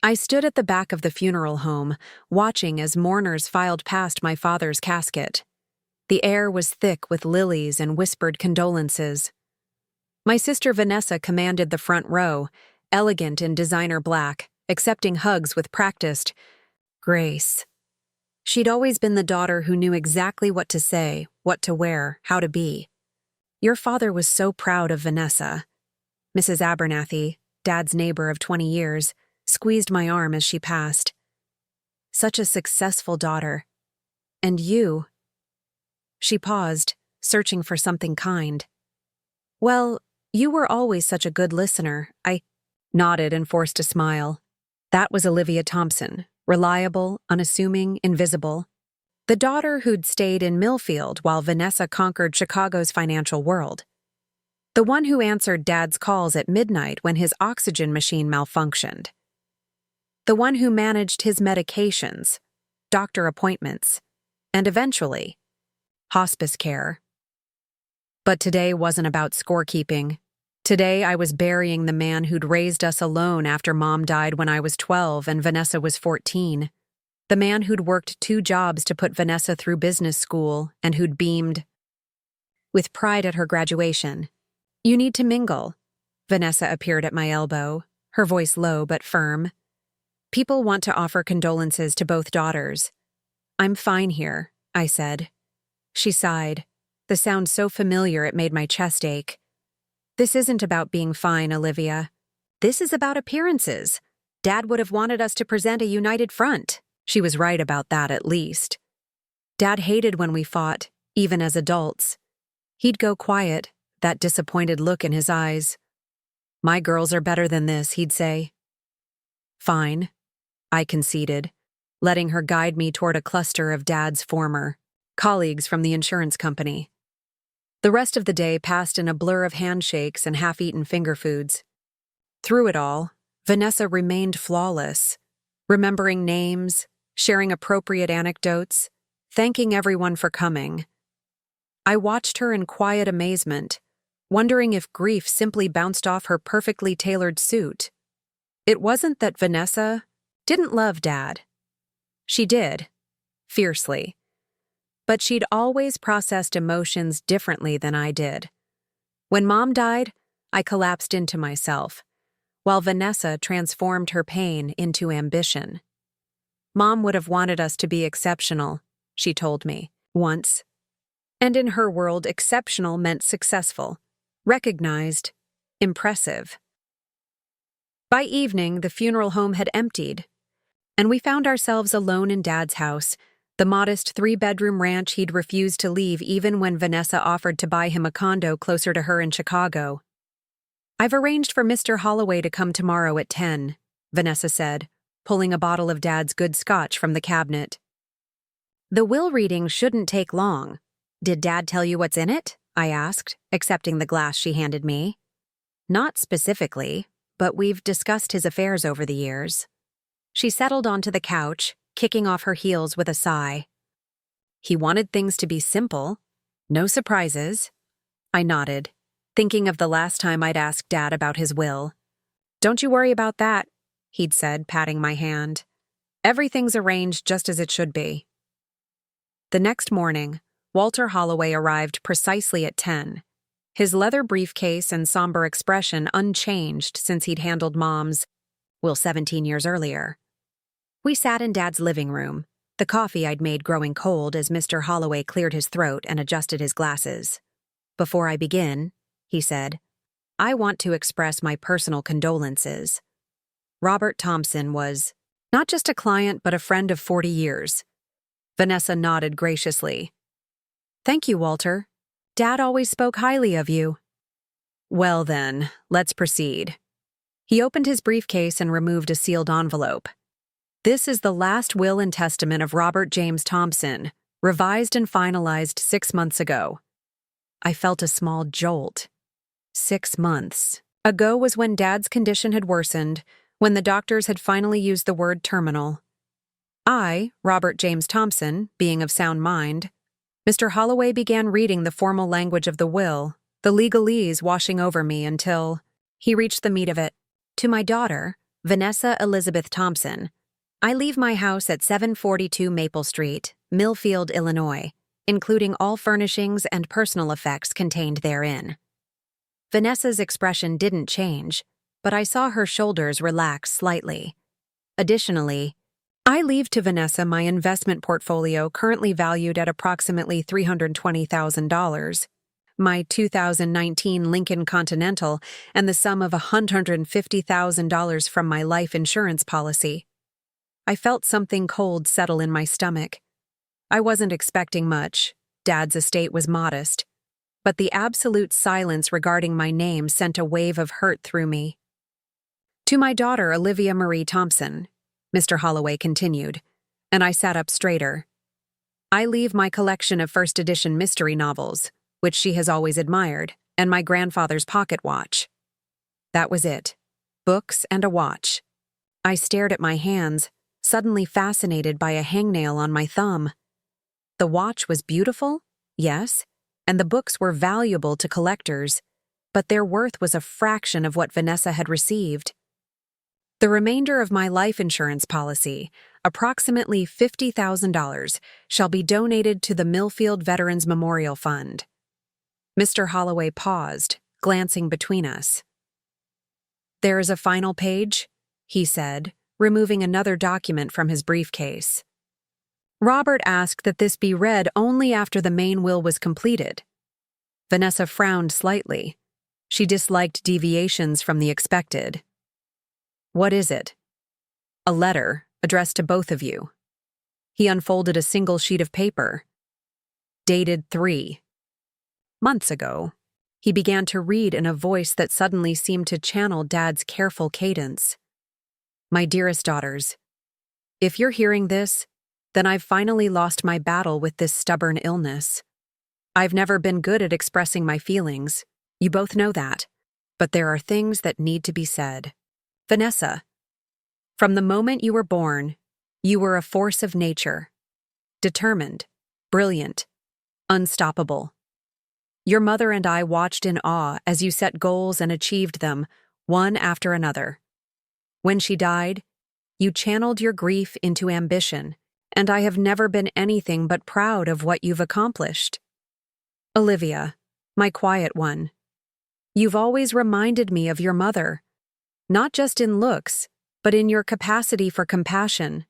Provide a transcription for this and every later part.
I stood at the back of the funeral home, watching as mourners filed past my father's casket. The air was thick with lilies and whispered condolences. My sister Vanessa commanded the front row, elegant in designer black, accepting hugs with practiced grace. She'd always been the daughter who knew exactly what to say, what to wear, how to be. Your father was so proud of Vanessa. Mrs. Abernathy, Dad's neighbor of 20 years, squeezed my arm as she passed. Such a successful daughter. And you. She paused, searching for something kind. Well, you were always such a good listener. I nodded and forced a smile. That was Olivia Thompson, reliable, unassuming, invisible. The daughter who'd stayed in Millfield while Vanessa conquered Chicago's financial world. The one who answered Dad's calls at midnight when his oxygen machine malfunctioned. The one who managed his medications, doctor appointments, and eventually, hospice care. But today wasn't about scorekeeping. Today I was burying the man who'd raised us alone after Mom died when I was 12 and Vanessa was 14. The man who'd worked 2 jobs to put Vanessa through business school and who'd beamed with pride at her graduation. You need to mingle. Vanessa appeared at my elbow, her voice low but firm. People want to offer condolences to both daughters. I'm fine here, I said. She sighed, the sound so familiar it made my chest ache. This isn't about being fine, Olivia. This is about appearances. Dad would have wanted us to present a united front. She was right about that at least. Dad hated when we fought, even as adults. He'd go quiet, that disappointed look in his eyes. My girls are better than this, he'd say. Fine, I conceded, letting her guide me toward a cluster of Dad's former colleagues from the insurance company. The rest of the day passed in a blur of handshakes and half-eaten finger foods. Through it all, Vanessa remained flawless, remembering names, sharing appropriate anecdotes, thanking everyone for coming. I watched her in quiet amazement, wondering if grief simply bounced off her perfectly tailored suit. It wasn't that Vanessa didn't love Dad. She did, fiercely. But she'd always processed emotions differently than I did. When Mom died, I collapsed into myself, while Vanessa transformed her pain into ambition. Mom would have wanted us to be exceptional, she told me, once. And in her world, exceptional meant successful, recognized, impressive. By evening, the funeral home had emptied, and we found ourselves alone in Dad's house, the modest 3-bedroom ranch he'd refused to leave even when Vanessa offered to buy him a condo closer to her in Chicago. I've arranged for Mr. Holloway to come tomorrow at 10, Vanessa said, pulling a bottle of Dad's good scotch from the cabinet. The will reading shouldn't take long. Did Dad tell you what's in it? I asked, accepting the glass she handed me. Not specifically, but we've discussed his affairs over the years. She settled onto the couch, kicking off her heels with a sigh. He wanted things to be simple, no surprises. I nodded, thinking of the last time I'd asked Dad about his will. Don't you worry about that, he'd said, patting my hand. Everything's arranged just as it should be. The next morning, Walter Holloway arrived precisely at 10, his leather briefcase and somber expression unchanged since he'd handled Mom's will 17 years earlier. We sat in Dad's living room, the coffee I'd made growing cold as Mr. Holloway cleared his throat and adjusted his glasses. Before I begin, he said, I want to express my personal condolences. Robert Thompson was not just a client but a friend of 40 years. Vanessa nodded graciously. Thank you, Walter. Dad always spoke highly of you. Well then, let's proceed. He opened his briefcase and removed a sealed envelope. This is the last will and testament of Robert James Thompson, revised and finalized 6 months ago. I felt a small jolt. 6 months ago was when Dad's condition had worsened, when the doctors had finally used the word terminal. I, Robert James Thompson, being of sound mind, Mr. Holloway began reading the formal language of the will, the legalese washing over me until he reached the meat of it. To my daughter, Vanessa Elizabeth Thompson. I leave my house at 742 Maple Street, Millfield, Illinois, including all furnishings and personal effects contained therein. Vanessa's expression didn't change, but I saw her shoulders relax slightly. Additionally, I leave to Vanessa my investment portfolio currently valued at approximately $320,000, my 2019 Lincoln Continental, and the sum of $150,000 from my life insurance policy. I felt something cold settle in my stomach. I wasn't expecting much. Dad's estate was modest. But the absolute silence regarding my name sent a wave of hurt through me. To my daughter, Olivia Marie Thompson, Mr. Holloway continued, and I sat up straighter. I leave my collection of first edition mystery novels, which she has always admired, and my grandfather's pocket watch. That was it. Books and a watch. I stared at my hands, suddenly fascinated by a hangnail on my thumb. The watch was beautiful, yes, and the books were valuable to collectors, but their worth was a fraction of what Vanessa had received. The remainder of my life insurance policy, approximately $50,000, shall be donated to the Millfield Veterans Memorial Fund. Mr. Holloway paused, glancing between us. There is a final page, he said, removing another document from his briefcase. Robert asked that this be read only after the main will was completed. Vanessa frowned slightly. She disliked deviations from the expected. What is it? A letter, addressed to both of you. He unfolded a single sheet of paper. Dated 3 months ago. He began to read in a voice that suddenly seemed to channel Dad's careful cadence. My dearest daughters, if you're hearing this, then I've finally lost my battle with this stubborn illness. I've never been good at expressing my feelings. You both know that. But there are things that need to be said. Vanessa, from the moment you were born, you were a force of nature. Determined, brilliant, unstoppable. Your mother and I watched in awe as you set goals and achieved them, one after another. When she died, you channeled your grief into ambition, and I have never been anything but proud of what you've accomplished. Olivia, my quiet one, you've always reminded me of your mother, not just in looks, but in your capacity for compassion.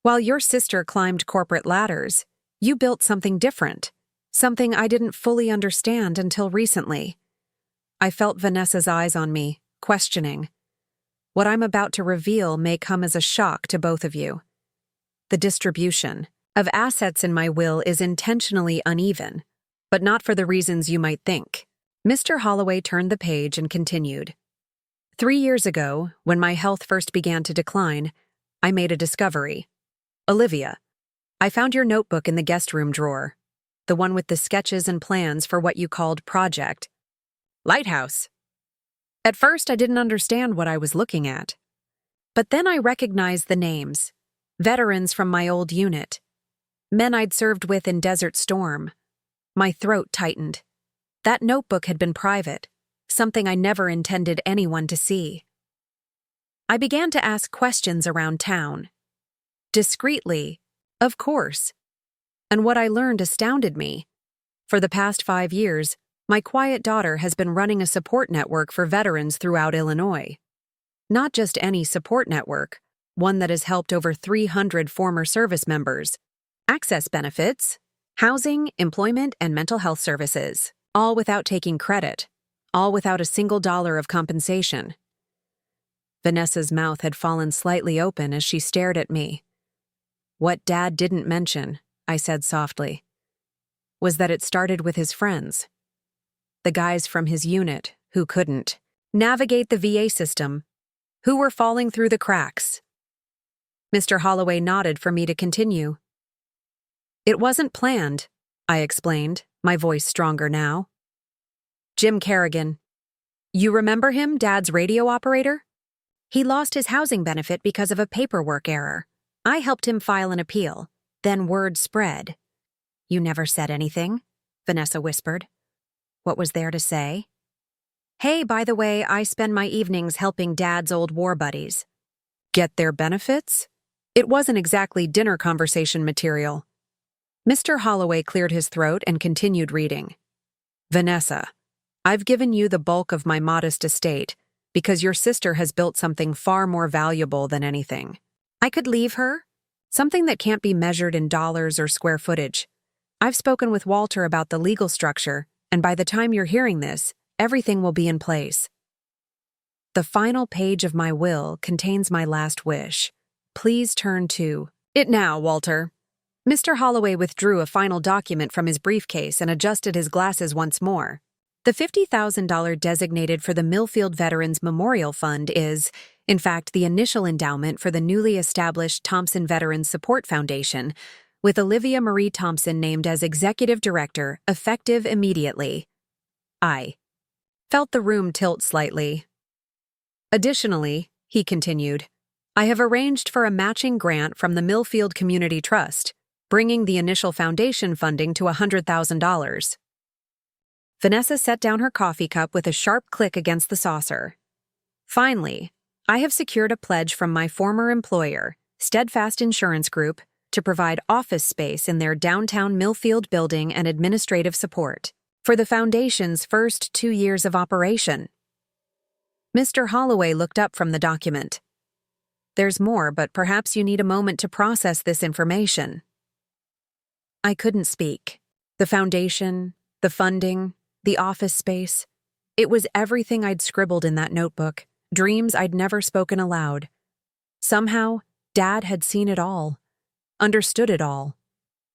While your sister climbed corporate ladders, you built something different, something I didn't fully understand until recently. I felt Vanessa's eyes on me, questioning. What I'm about to reveal may come as a shock to both of you. The distribution of assets in my will is intentionally uneven, but not for the reasons you might think. Mr. Holloway turned the page and continued. 3 years ago, when my health first began to decline, I made a discovery. Olivia, I found your notebook in the guest room drawer, the one with the sketches and plans for what you called Project Lighthouse. At first, I didn't understand what I was looking at. But then I recognized the names, veterans from my old unit, men I'd served with in Desert Storm. My throat tightened. That notebook had been private, something I never intended anyone to see. I began to ask questions around town. Discreetly, of course. And what I learned astounded me. For the past 5 years, my quiet daughter has been running a support network for veterans throughout Illinois. Not just any support network, one that has helped over 300 former service members access benefits, housing, employment, and mental health services, all without taking credit, all without a single dollar of compensation. Vanessa's mouth had fallen slightly open as she stared at me. What Dad didn't mention, I said softly, was that it started with his friends. The guys from his unit who couldn't navigate the VA system, who were falling through the cracks. Mr. Holloway nodded for me to continue. It wasn't planned, I explained, my voice stronger now. Jim Kerrigan. You remember him, Dad's radio operator? He lost his housing benefit because of a paperwork error. I helped him file an appeal. Then word spread. You never said anything, Vanessa whispered. What was there to say? Hey, by the way, I spend my evenings helping Dad's old war buddies. Get their benefits? It wasn't exactly dinner conversation material. Mr. Holloway cleared his throat and continued reading. Vanessa, I've given you the bulk of my modest estate because your sister has built something far more valuable than anything. I could leave her? Something that can't be measured in dollars or square footage. I've spoken with Walter about the legal structure, and by the time you're hearing this, everything will be in place. The final page of my will contains my last wish. Please turn to it now, Walter. Mr. Holloway withdrew a final document from his briefcase and adjusted his glasses once more. The $50,000 designated for the Millfield Veterans Memorial Fund is, in fact, the initial endowment for the newly established Thompson Veterans Support Foundation, with Olivia Marie Thompson named as Executive Director, effective immediately. I felt the room tilt slightly. Additionally, he continued, I have arranged for a matching grant from the Millfield Community Trust, bringing the initial foundation funding to $100,000. Vanessa set down her coffee cup with a sharp click against the saucer. Finally, I have secured a pledge from my former employer, Steadfast Insurance Group, to provide office space in their downtown Millfield building and administrative support for the foundation's first 2 years of operation. Mr. Holloway looked up from the document. There's more, but perhaps you need a moment to process this information. I couldn't speak. The foundation, the funding, the office space. It was everything I'd scribbled in that notebook, dreams I'd never spoken aloud. Somehow, Dad had seen it all, understood it all,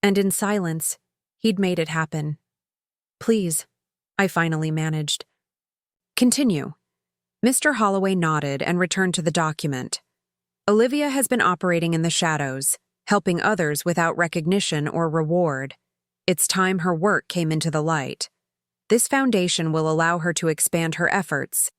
and in silence, he'd made it happen. Please, I finally managed. Continue. Mr. Holloway nodded and returned to the document. Olivia has been operating in the shadows, helping others without recognition or reward. It's time her work came into the light. This foundation will allow her to expand her efforts,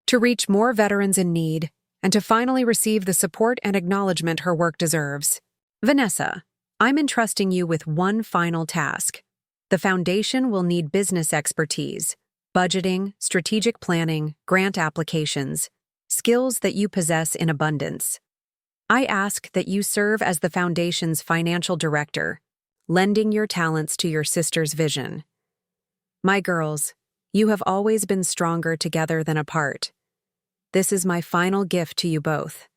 to reach more veterans in need, and to finally receive the support and acknowledgement her work deserves. Vanessa, I'm entrusting you with one final task. The foundation will need business expertise, budgeting, strategic planning, grant applications, skills that you possess in abundance. I ask that you serve as the foundation's financial director, lending your talents to your sister's vision. My girls, you have always been stronger together than apart. This is my final gift to you both.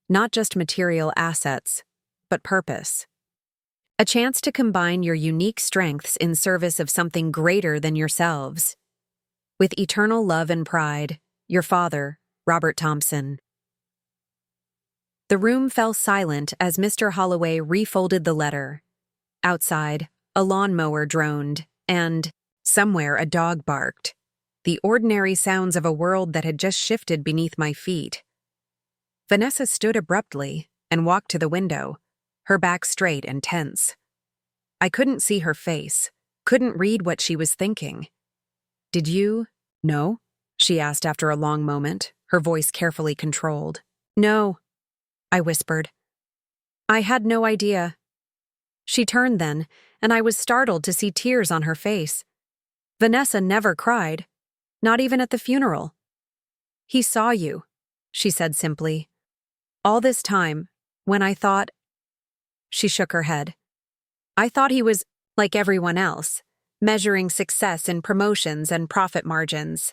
Not just material assets, but purpose. A chance to combine your unique strengths in service of something greater than yourselves. With eternal love and pride, your father, Robert Thompson. The room fell silent as Mr. Holloway refolded the letter. Outside, a lawnmower droned, and, somewhere, a dog barked. The ordinary sounds of a world that had just shifted beneath my feet. Vanessa stood abruptly and walked to the window, her back straight and tense. I couldn't see her face, couldn't read what she was thinking. Did you know? She asked after a long moment, her voice carefully controlled. No, I whispered. I had no idea. She turned then, and I was startled to see tears on her face. Vanessa never cried, not even at the funeral. He saw you, she said simply. All this time, when I thought... She shook her head. I thought he was like everyone else, measuring success in promotions and profit margins.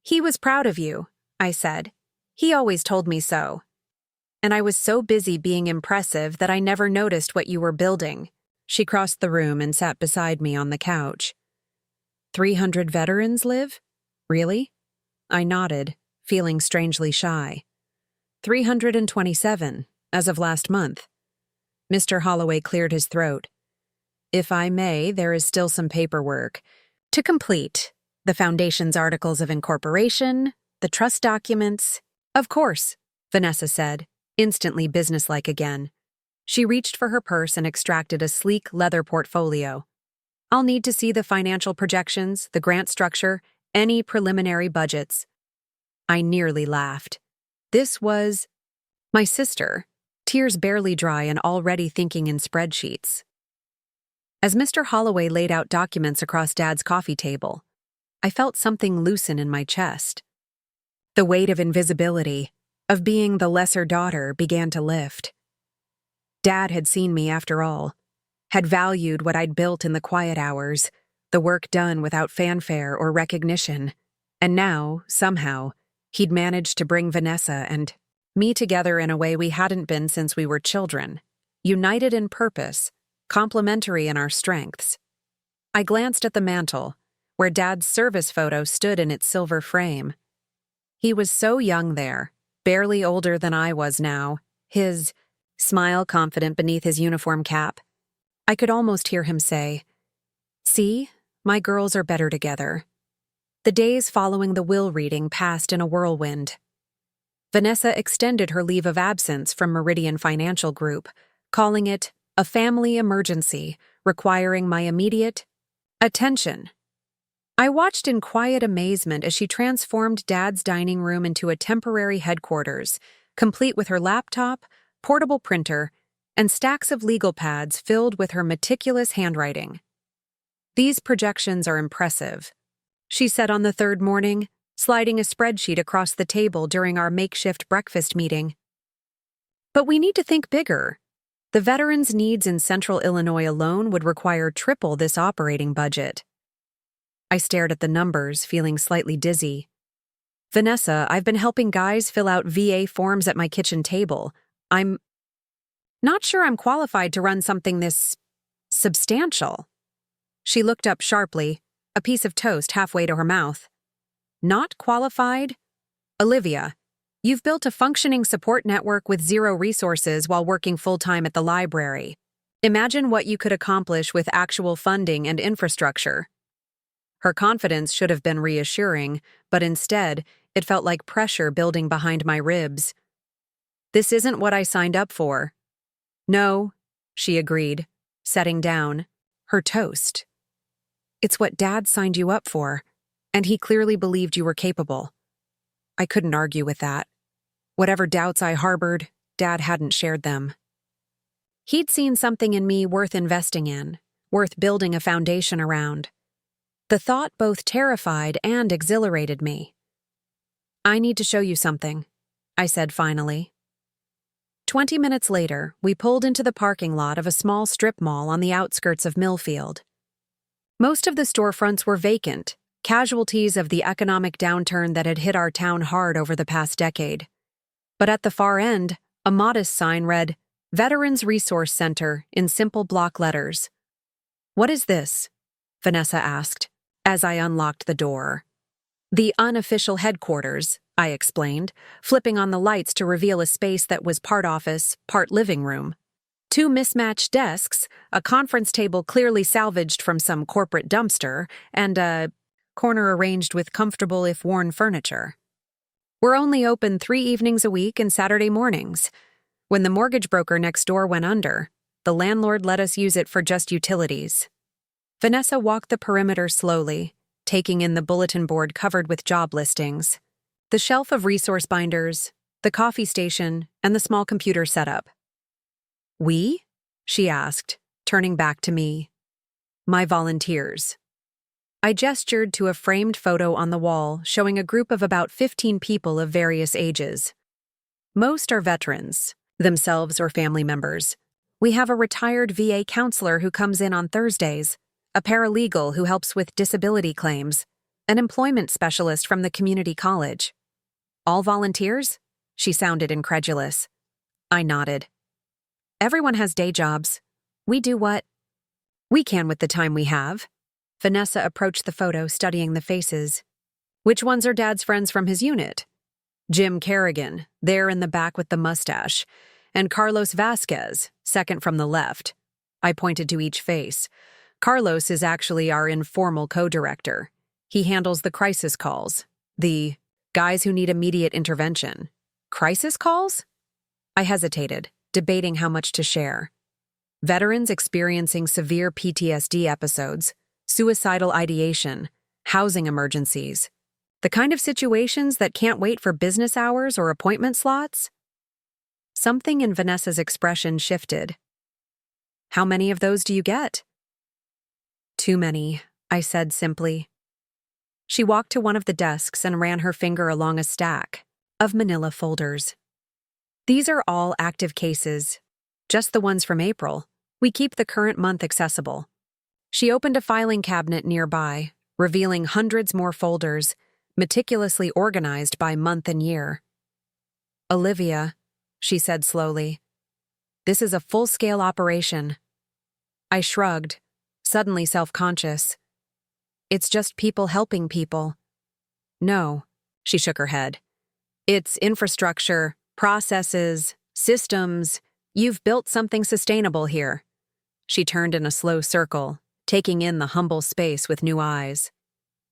He was proud of you, I said. He always told me so. And I was so busy being impressive that I never noticed what you were building. She crossed the room and sat beside me on the couch. 300 veterans live? Really? I nodded, feeling strangely shy. 327, as of last month. Mr. Holloway cleared his throat. If I may, there is still some paperwork to complete. The Foundation's articles of incorporation, the trust documents. Of course, Vanessa said, instantly businesslike again. She reached for her purse and extracted a sleek leather portfolio. I'll need to see the financial projections, the grant structure, any preliminary budgets. I nearly laughed. This was my sister, tears barely dry and already thinking in spreadsheets. As Mr. Holloway laid out documents across Dad's coffee table, I felt something loosen in my chest. The weight of invisibility, of being the lesser daughter began to lift. Dad had seen me after all, had valued what I'd built in the quiet hours, the work done without fanfare or recognition, and now, somehow, he'd managed to bring Vanessa and me together in a way we hadn't been since we were children, united in purpose, complementary in our strengths. I glanced at the mantel, where Dad's service photo stood in its silver frame. He was so young there, barely older than I was now, his smile confident beneath his uniform cap. I could almost hear him say, "See, my girls are better together." The days following the will reading passed in a whirlwind. Vanessa extended her leave of absence from Meridian Financial Group, calling it a family emergency requiring my immediate attention. I watched in quiet amazement as she transformed Dad's dining room into a temporary headquarters, complete with her laptop, portable printer, and stacks of legal pads filled with her meticulous handwriting. "These projections are impressive," she said on the third morning, sliding a spreadsheet across the table during our makeshift breakfast meeting. "But we need to think bigger. The veterans' needs in Central Illinois alone would require triple this operating budget." I stared at the numbers, feeling slightly dizzy. "Vanessa, I've been helping guys fill out VA forms at my kitchen table. I'm not sure I'm qualified to run something this substantial." She looked up sharply, a piece of toast halfway to her mouth. "Not qualified? Olivia, you've built a functioning support network with zero resources while working full-time at the library. Imagine what you could accomplish with actual funding and infrastructure." Her confidence should have been reassuring, but instead, it felt like pressure building behind my ribs. "This isn't what I signed up for." "No," she agreed, setting down her toast. "It's what Dad signed you up for, and he clearly believed you were capable." I couldn't argue with that. Whatever doubts I harbored, Dad hadn't shared them. He'd seen something in me worth investing in, worth building a foundation around. The thought both terrified and exhilarated me. "I need to show you something," I said finally. 20 minutes later, we pulled into the parking lot of a small strip mall on the outskirts of Millfield. Most of the storefronts were vacant, casualties of the economic downturn that had hit our town hard over the past decade. But at the far end, a modest sign read, "Veterans Resource Center," in simple block letters. "What is this?" Vanessa asked, as I unlocked the door. "The unofficial headquarters," I explained, flipping on the lights to reveal a space that was part office, part living room. 2 mismatched desks, a conference table clearly salvaged from some corporate dumpster, and a corner arranged with comfortable if worn furniture. "We're only open 3 evenings a week and Saturday mornings. When the mortgage broker next door went under, the landlord let us use it for just utilities." Vanessa walked the perimeter slowly, taking in the bulletin board covered with job listings, the shelf of resource binders, the coffee station, and the small computer setup. "We?" she asked, turning back to me. "My volunteers." I gestured to a framed photo on the wall showing a group of about 15 people of various ages. Most are veterans, themselves or family members. We have a retired VA counselor who comes in on Thursdays, a paralegal who helps with disability claims, an employment specialist from the community college. "All volunteers?" She sounded incredulous. I nodded. "Everyone has day jobs. We do what we can with the time we have." Vanessa approached the photo, studying the faces. "Which ones are Dad's friends from his unit?" "Jim Kerrigan, there in the back with the mustache, and Carlos Vasquez, second from the left." I pointed to each face. "Carlos is actually our informal co-director. He handles the crisis calls, the guys who need immediate intervention." "Crisis calls?" I hesitated, debating how much to share. Veterans experiencing severe PTSD episodes, suicidal ideation, housing emergencies, the kind of situations that can't wait for business hours or appointment slots? Something in Vanessa's expression shifted. "How many of those do you get?" "Too many," I said simply. She walked to one of the desks and ran her finger along a stack. of manila folders. These are all active cases, just the ones from April. We keep the current month accessible. She opened a filing cabinet nearby, revealing hundreds more folders, meticulously organized by month and year. Olivia, she said slowly, this is a full-scale operation. I shrugged, suddenly self-conscious. It's just people helping people. No, she shook her head. It's infrastructure, processes, systems. You've built something sustainable here. She turned in a slow circle, taking in the humble space with new eyes.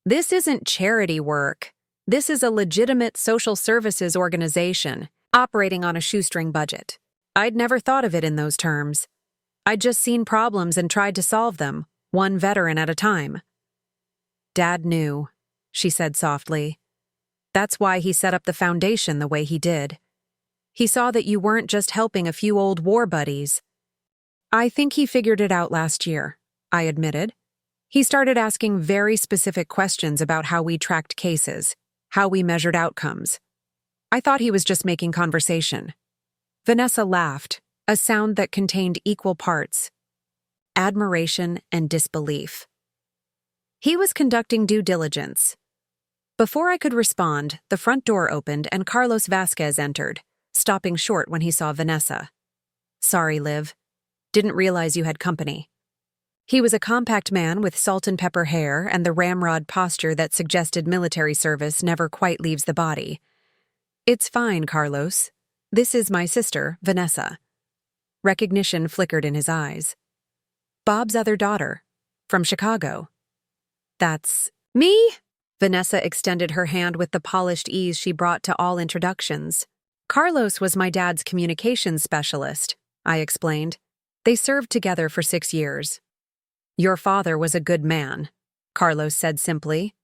This isn't charity work. This is a legitimate social services organization, operating on a shoestring budget. I'd never thought of it in those terms. I'd just seen problems and tried to solve them, one veteran at a time. Dad knew, she said softly. That's why he set up the foundation the way he did. He saw that you weren't just helping a few old war buddies. I think he figured it out last year, I admitted. He started asking very specific questions about how we tracked cases, how we measured outcomes. I thought he was just making conversation. Vanessa laughed, a sound that contained equal parts admiration and disbelief. He was conducting due diligence. Before I could respond, the front door opened and Carlos Vasquez entered, stopping short when he saw Vanessa. Sorry, Liv. Didn't realize you had company. He was a compact man with salt and pepper hair and the ramrod posture that suggested military service never quite leaves the body. It's fine, Carlos. This is my sister, Vanessa. Recognition flickered in his eyes. Bob's other daughter, from Chicago. That's me? Vanessa extended her hand with the polished ease she brought to all introductions. Carlos was my dad's communications specialist, I explained. They served together for 6 years. Your father was a good man, Carlos said simply.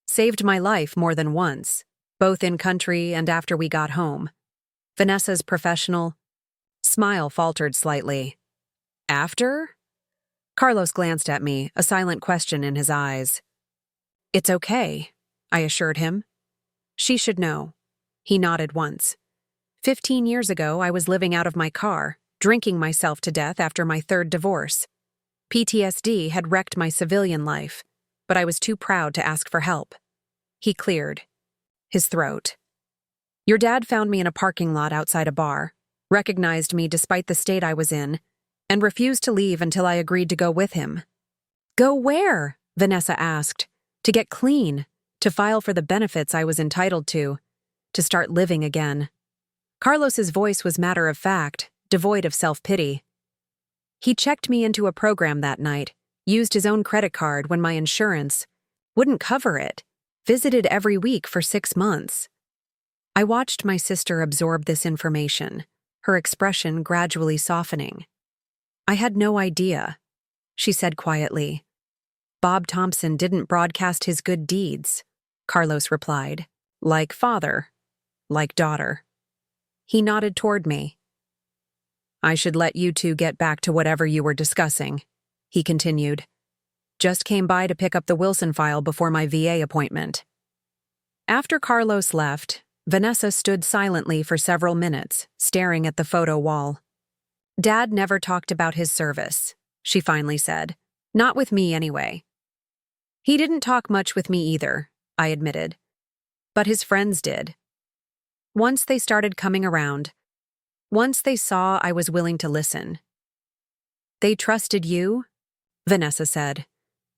Saved my life more than once, both in country and after we got home. Vanessa's professional smile faltered slightly. After? Carlos glanced at me, a silent question in his eyes. It's okay, I assured him. She should know. He nodded once. 15 years ago, I was living out of my car, drinking myself to death after my 3rd divorce. PTSD had wrecked my civilian life, but I was too proud to ask for help. He cleared his throat. Your dad found me in a parking lot outside a bar, recognized me despite the state I was in, and refused to leave until I agreed to go with him. Go where? Vanessa asked. To get clean, to file for the benefits I was entitled to start living again. Carlos's voice was matter of fact, devoid of self-pity. He checked me into a program that night, used his own credit card when my insurance wouldn't cover it, visited every week for 6 months. I watched my sister absorb this information, her expression gradually softening. I had no idea, she said quietly. Bob Thompson didn't broadcast his good deeds, Carlos replied. Like father, like daughter. He nodded toward me. I should let you two get back to whatever you were discussing, he continued. Just came by to pick up the Wilson file before my VA appointment. After Carlos left, Vanessa stood silently for several minutes, staring at the photo wall. Dad never talked about his service, she finally said. Not with me, anyway. He didn't talk much with me either, I admitted. But his friends did. Once they started coming around, once they saw I was willing to listen. They trusted you? Vanessa said.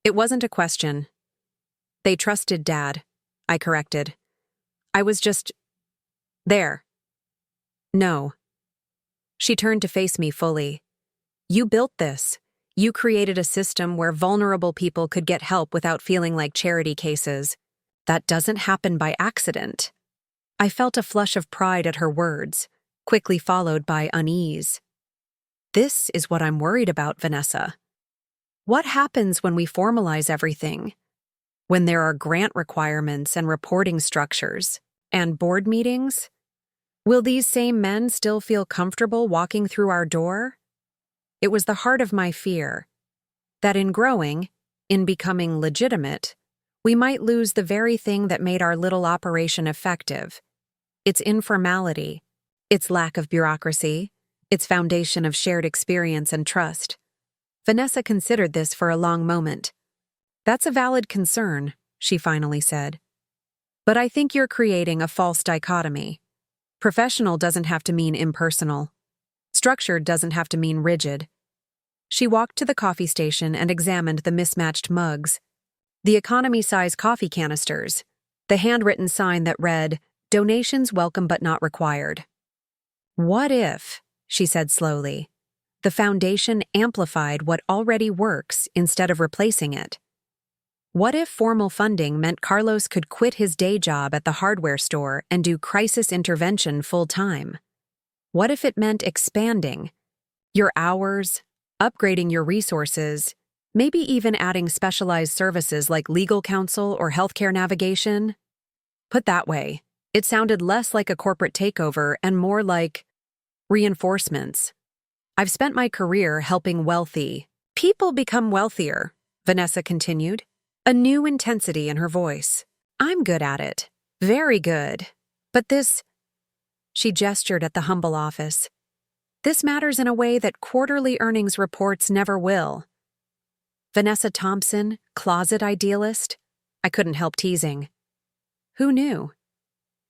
It wasn't a question. They trusted Dad, I corrected. I was just there. No. She turned to face me fully. You built this. You created a system where vulnerable people could get help without feeling like charity cases. That doesn't happen by accident. I felt a flush of pride at her words, quickly followed by unease. This is what I'm worried about, Vanessa. What happens when we formalize everything? When there are grant requirements and reporting structures, and board meetings? Will these same men still feel comfortable walking through our door? It was the heart of my fear, that in growing, in becoming legitimate, we might lose the very thing that made our little operation effective. its informality, its lack of bureaucracy, its foundation of shared experience and trust. Vanessa considered this for a long moment. "That's a valid concern," she finally said. "But I think you're creating a false dichotomy. Professional doesn't have to mean impersonal. Structured doesn't have to mean rigid." She walked to the coffee station and examined the mismatched mugs, the economy-size coffee canisters, the handwritten sign that read, "Donations welcome but not required." "What if," she said slowly, "the foundation amplified what already works instead of replacing it? What if formal funding meant Carlos could quit his day job at the hardware store and do crisis intervention full-time? What if it meant expanding your hours, upgrading your resources, maybe even adding specialized services like legal counsel or healthcare navigation? Put that way, it sounded less like a corporate takeover and more like reinforcements. "I've spent my career helping wealthy people become wealthier," Vanessa continued, a new intensity in her voice. "I'm good at it. Very good. But this," she gestured at the humble office, "this matters in a way that quarterly earnings reports never will." Vanessa Thompson, closet idealist? I couldn't help teasing. Who knew?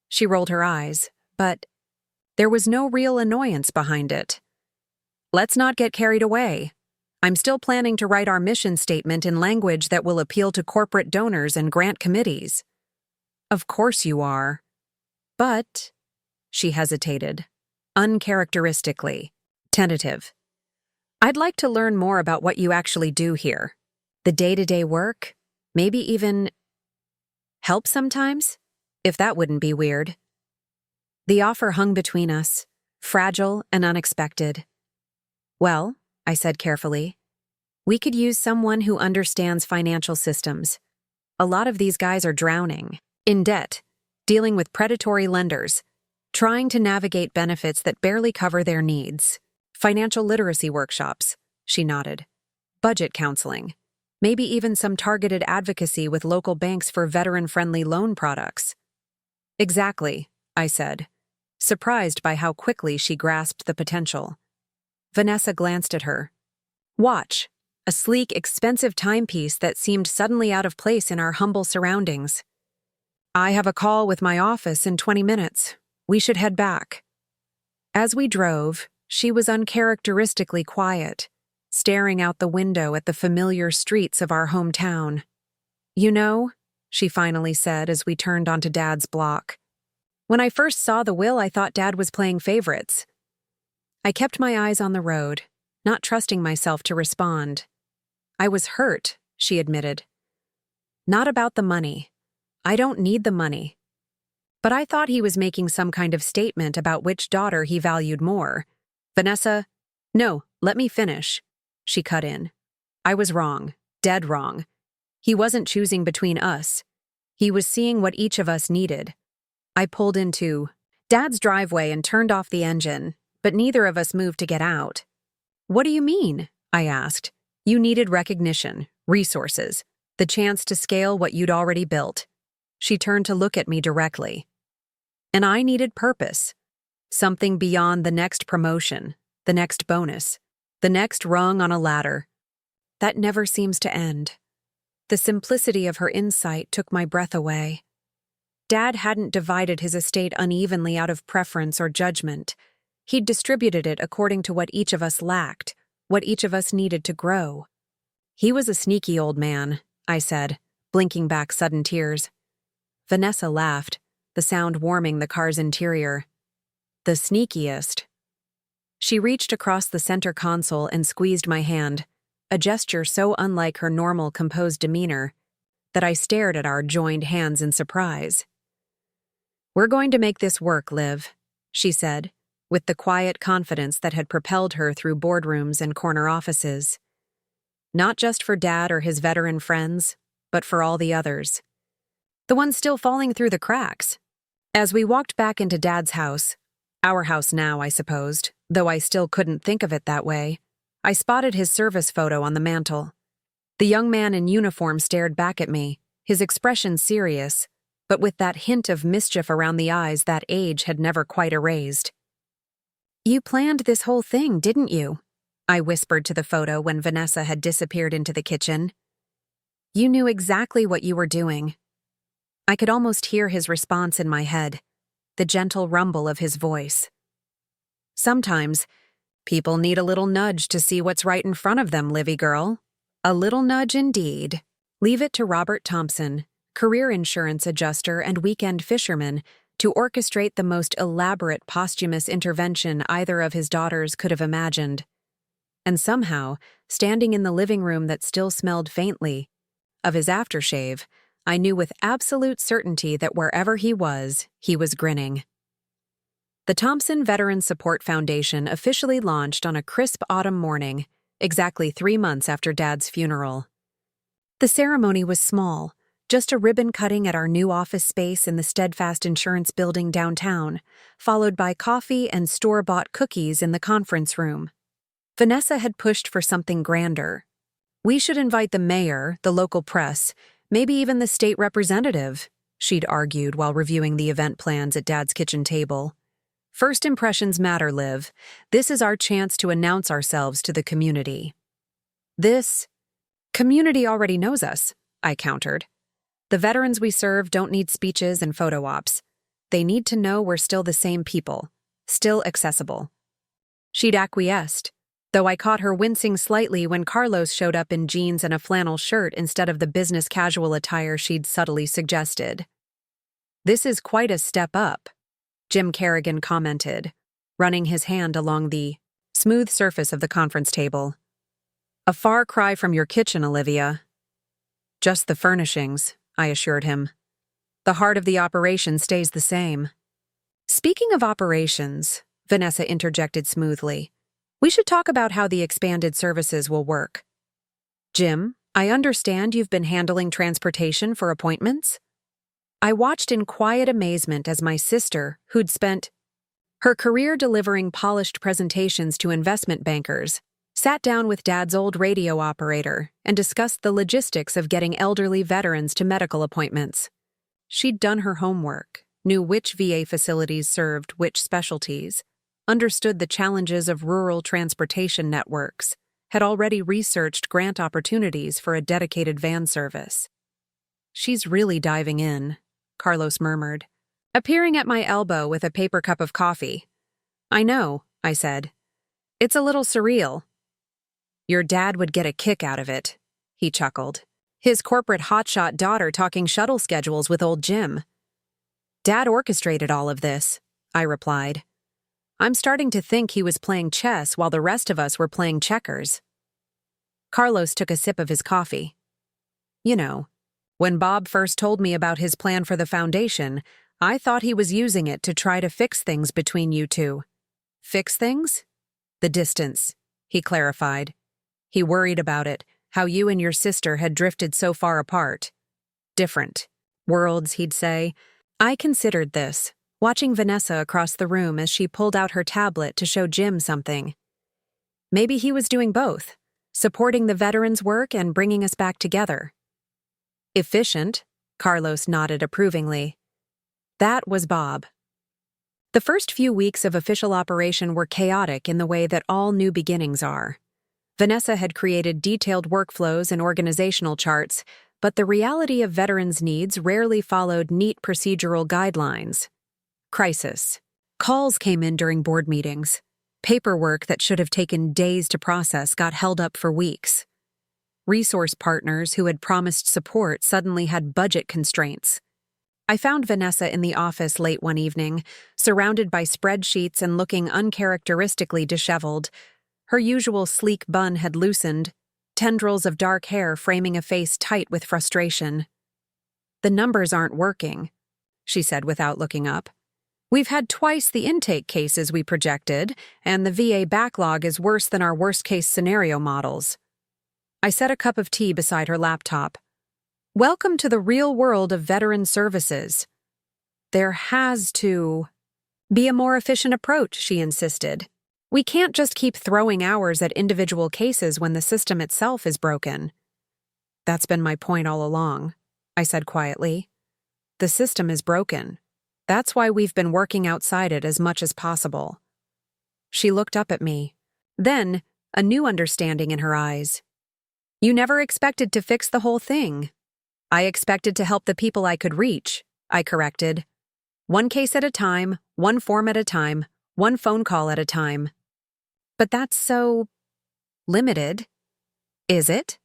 She rolled her eyes, but there was no real annoyance behind it. "Let's not get carried away. I'm still planning to write our mission statement in language that will appeal to corporate donors and grant committees." "Of course you are. But," she hesitated, uncharacteristically, tentative, "I'd like to learn more about what you actually do here. The day-to-day work, maybe even help sometimes, if that wouldn't be weird." The offer hung between us, fragile and unexpected. "Well," I said carefully, "we could use someone who understands financial systems. A lot of these guys are drowning, in debt, dealing with predatory lenders, trying to navigate benefits that barely cover their needs. Financial literacy workshops," she nodded. "Budget counseling. Maybe even some targeted advocacy with local banks for veteran-friendly loan products." "Exactly," I said, surprised by how quickly she grasped the potential. Vanessa glanced at her. Watch, a sleek, expensive timepiece that seemed suddenly out of place in our humble surroundings. "I have a call with my office in 20 minutes. We should head back." As we drove, she was uncharacteristically quiet, staring out the window at the familiar streets of our hometown. "You know," she finally said as we turned onto Dad's block, "when I first saw the will, I thought Dad was playing favorites." I kept my eyes on the road, not trusting myself to respond. "I was hurt," she admitted. "Not about the money. I don't need the money. But I thought he was making some kind of statement about which daughter he valued more." "Vanessa, no, let me finish," she cut in. "I was wrong, dead wrong. He wasn't choosing between us. He was seeing what each of us needed." I pulled into Dad's driveway and turned off the engine, but neither of us moved to get out. "What do you mean?" I asked. "You needed recognition, resources, the chance to scale what you'd already built." She turned to look at me directly. "And I needed purpose. Something beyond the next promotion, the next bonus, the next rung on a ladder. That never seems to end." The simplicity of her insight took my breath away. Dad hadn't divided his estate unevenly out of preference or judgment. He'd distributed it according to what each of us lacked, what each of us needed to grow. "He was a sneaky old man," I said, blinking back sudden tears. Vanessa laughed, the sound warming the car's interior. "The sneakiest." She reached across the center console and squeezed my hand, a gesture so unlike her normal composed demeanor that I stared at our joined hands in surprise. "We're going to make this work, Liv," she said, with the quiet confidence that had propelled her through boardrooms and corner offices. "Not just for Dad or his veteran friends, but for all the others. The ones still falling through the cracks." As we walked back into Dad's house, our house now, I supposed, though I still couldn't think of it that way, I spotted his service photo on the mantel. The young man in uniform stared back at me, his expression serious, but with that hint of mischief around the eyes that age had never quite erased. "You planned this whole thing, didn't you?" I whispered to the photo when Vanessa had disappeared into the kitchen. "You knew exactly what you were doing." I could almost hear his response in my head, the gentle rumble of his voice. "Sometimes, people need a little nudge to see what's right in front of them, Livy girl. A little nudge indeed." Leave it to Robert Thompson, career insurance adjuster and weekend fisherman, to orchestrate the most elaborate posthumous intervention either of his daughters could have imagined. And somehow, standing in the living room that still smelled faintly of his aftershave, I knew with absolute certainty that wherever he was grinning. The Thompson Veteran Support Foundation officially launched on a crisp autumn morning, exactly 3 months after Dad's funeral. The ceremony was small, just a ribbon cutting at our new office space in the Steadfast Insurance building downtown, followed by coffee and store-bought cookies in the conference room. Vanessa had pushed for something grander. "We should invite the mayor, the local press, maybe even the state representative," she'd argued while reviewing the event plans at Dad's kitchen table. "First impressions matter, Liv. This is our chance to announce ourselves to the community." "This community already knows us," I countered. "The veterans we serve don't need speeches and photo ops. They need to know we're still the same people, still accessible." She'd acquiesced, though I caught her wincing slightly when Carlos showed up in jeans and a flannel shirt instead of the business casual attire she'd subtly suggested. "This is quite a step up," Jim Kerrigan commented, running his hand along the smooth surface of the conference table. "A far cry from your kitchen, Olivia." "Just the furnishings," I assured him. "The heart of the operation stays the same." "Speaking of operations," Vanessa interjected smoothly, "we should talk about how the expanded services will work. Jim, I understand you've been handling transportation for appointments?" I watched in quiet amazement as my sister, who'd spent her career delivering polished presentations to investment bankers, sat down with Dad's old radio operator and discussed the logistics of getting elderly veterans to medical appointments. She'd done her homework, knew which VA facilities served which specialties, understood the challenges of rural transportation networks, had already researched grant opportunities for a dedicated van service. "She's really diving in," Carlos murmured, appearing at my elbow with a paper cup of coffee. "I know," I said. "It's a little surreal." "Your dad would get a kick out of it," he chuckled. "His corporate hotshot daughter talking shuttle schedules with old Jim." "Dad orchestrated all of this," I replied. "I'm starting to think he was playing chess while the rest of us were playing checkers." Carlos took a sip of his coffee. "You know, when Bob first told me about his plan for the foundation, I thought he was using it to try to fix things between you two." "Fix things?" "The distance," he clarified. He worried about it, how you and your sister had drifted so far apart. "Different worlds," he'd say. I considered this, watching Vanessa across the room as she pulled out her tablet to show Jim something. Maybe he was doing both, supporting the veterans' work and bringing us back together. "Efficient," Carlos nodded approvingly. That was Bob. The first few weeks of official operation were chaotic in the way that all new beginnings are. Vanessa had created detailed workflows and organizational charts, but the reality of veterans' needs rarely followed neat procedural guidelines. Crisis. Calls came in during board meetings. Paperwork that should have taken days to process got held up for weeks. Resource partners who had promised support suddenly had budget constraints. I found Vanessa in the office late one evening, surrounded by spreadsheets and looking uncharacteristically disheveled. Her usual sleek bun had loosened, tendrils of dark hair framing a face tight with frustration. "The numbers aren't working," she said without looking up. "We've had twice the intake cases we projected, and the VA backlog is worse than our worst-case scenario models." I set a cup of tea beside her laptop. "Welcome to the real world of veteran services." "There has to be a more efficient approach," she insisted. "We can't just keep throwing hours at individual cases when the system itself is broken." "That's been my point all along," I said quietly. The system is broken. That's why we've been working outside it as much as possible. She looked up at me. Then, a new understanding in her eyes. You never expected to fix the whole thing. I expected to help the people I could reach, I corrected. One case at a time, one form at a time, one phone call at a time. But that's so limited, is it?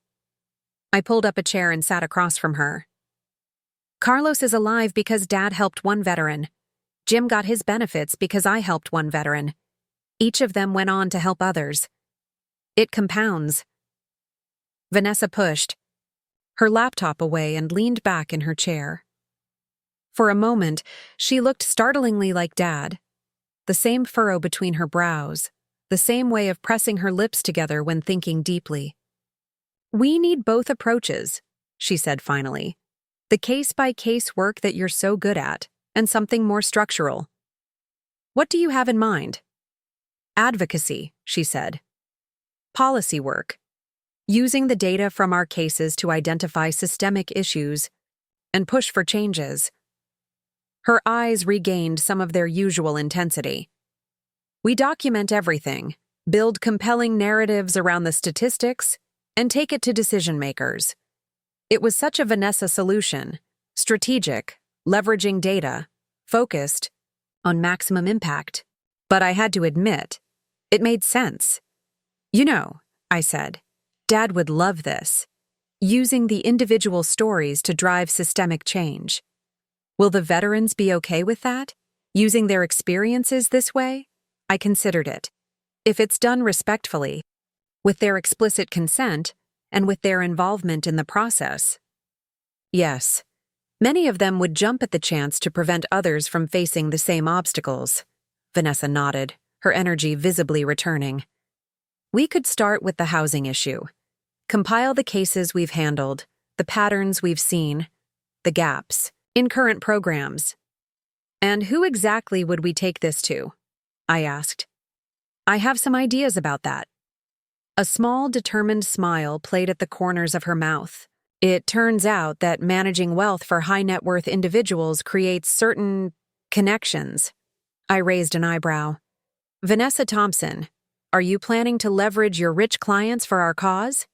I pulled up a chair and sat across from her. Carlos is alive because Dad helped one veteran. Jim got his benefits because I helped one veteran. Each of them went on to help others. It compounds. Vanessa pushed her laptop away and leaned back in her chair. For a moment, she looked startlingly like Dad. The same furrow between her brows, the same way of pressing her lips together when thinking deeply. We need both approaches, she said finally. The case-by-case work that you're so good at, and something more structural. What do you have in mind? Advocacy, she said. Policy work. Using the data from our cases to identify systemic issues and push for changes. Her eyes regained some of their usual intensity. We document everything, build compelling narratives around the statistics, and take it to decision makers. It was such a Vanessa solution, strategic, leveraging data, focused on maximum impact. But I had to admit, it made sense. You know, I said, Dad would love this. Using the individual stories to drive systemic change. Will the veterans be okay with that? Using their experiences this way? I considered it. If it's done respectfully, with their explicit consent, and with their involvement in the process. Yes, many of them would jump at the chance to prevent others from facing the same obstacles. Vanessa nodded, her energy visibly returning. We could start with the housing issue. Compile the cases we've handled, the patterns we've seen, the gaps in current programs. And who exactly would we take this to? I asked. I have some ideas about that. A small, determined smile played at the corners of her mouth. It turns out that managing wealth for high-net-worth individuals creates certain connections. I raised an eyebrow. Vanessa Thompson, are you planning to leverage your rich clients for our cause?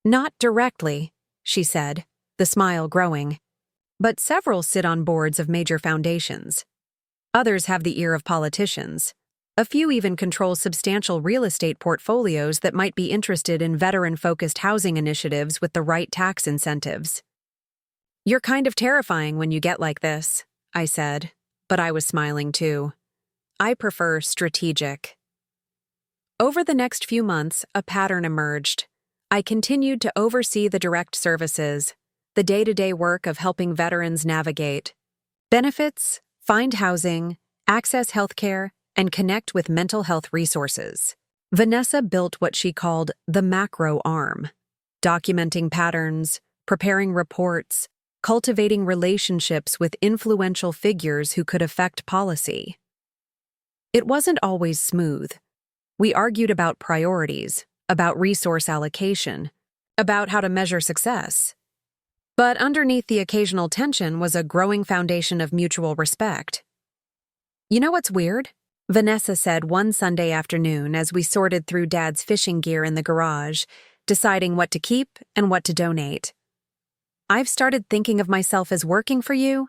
Not directly, she said, the smile growing. But several sit on boards of major foundations. Others have the ear of politicians. A few even control substantial real estate portfolios that might be interested in veteran-focused housing initiatives with the right tax incentives. You're kind of terrifying when you get like this, I said, but I was smiling too. I prefer strategic. Over the next few months, a pattern emerged. I continued to oversee the direct services, the day-to-day work of helping veterans navigate benefits, find housing, access healthcare, and connect with mental health resources. Vanessa built what she called the macro arm, documenting patterns, preparing reports, cultivating relationships with influential figures who could affect policy. It wasn't always smooth. We argued about priorities, about resource allocation, about how to measure success. But underneath the occasional tension was a growing foundation of mutual respect. You know what's weird? Vanessa said one Sunday afternoon as we sorted through Dad's fishing gear in the garage, deciding what to keep and what to donate. I've started thinking of myself as working for you.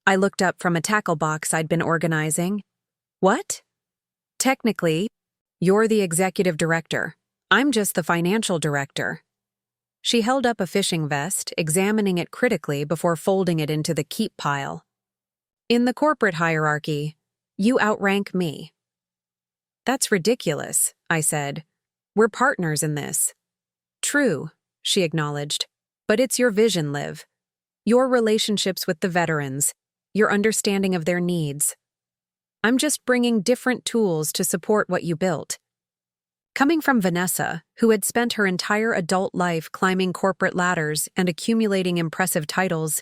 I looked up from a tackle box I'd been organizing. What? Technically, you're the executive director. I'm just the financial director. She held up a fishing vest, examining it critically before folding it into the keep pile. In the corporate hierarchy, you outrank me. That's ridiculous, I said. We're partners in this. True, she acknowledged. But it's your vision, Liv. Your relationships with the veterans, your understanding of their needs. I'm just bringing different tools to support what you built. Coming from Vanessa, who had spent her entire adult life climbing corporate ladders and accumulating impressive titles,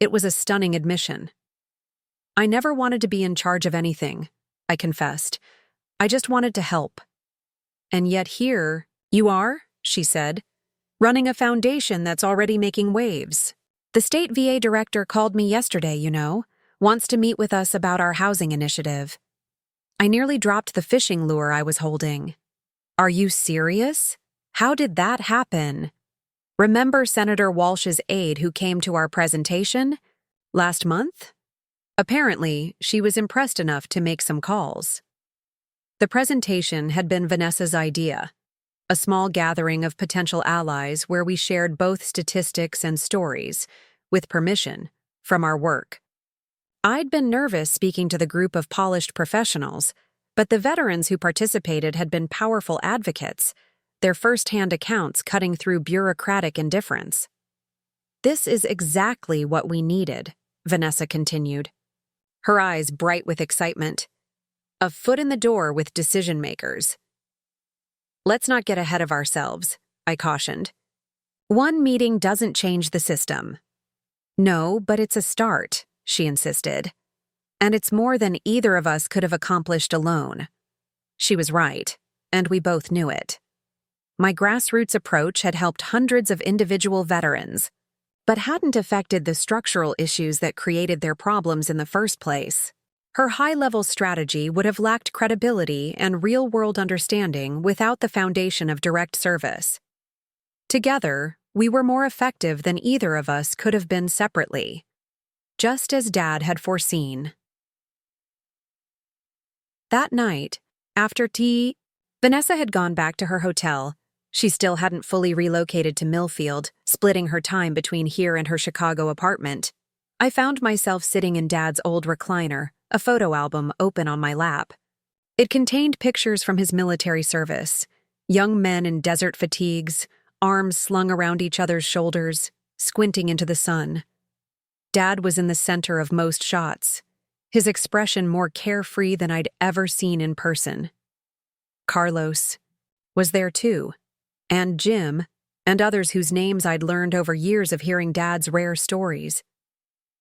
it was a stunning admission. I never wanted to be in charge of anything, I confessed. I just wanted to help. And yet here, you are, she said, running a foundation that's already making waves. The state VA director called me yesterday, wants to meet with us about our housing initiative. I nearly dropped the fishing lure I was holding. Are you serious? How did that happen? Remember Senator Walsh's aide who came to our presentation last month? Apparently, she was impressed enough to make some calls. The presentation had been Vanessa's idea, a small gathering of potential allies where we shared both statistics and stories, with permission, from our work. I'd been nervous speaking to the group of polished professionals, but the veterans who participated had been powerful advocates, their first-hand accounts cutting through bureaucratic indifference. This is exactly what we needed, Vanessa continued, her eyes bright with excitement. A foot in the door with decision-makers. Let's not get ahead of ourselves, I cautioned. One meeting doesn't change the system. No, but it's a start, she insisted. And it's more than either of us could have accomplished alone. She was right, and we both knew it. My grassroots approach had helped hundreds of individual veterans, but hadn't affected the structural issues that created their problems in the first place. Her high-level strategy would have lacked credibility and real-world understanding without the foundation of direct service. Together, we were more effective than either of us could have been separately, just as Dad had foreseen. That night, after tea, Vanessa had gone back to her hotel. She still hadn't fully relocated to Millfield, splitting her time between here and her Chicago apartment. I found myself sitting in Dad's old recliner, a photo album open on my lap. It contained pictures from his military service, young men in desert fatigues, arms slung around each other's shoulders, squinting into the sun. Dad was in the center of most shots, his expression more carefree than I'd ever seen in person. Carlos was there too, and Jim, and others whose names I'd learned over years of hearing Dad's rare stories.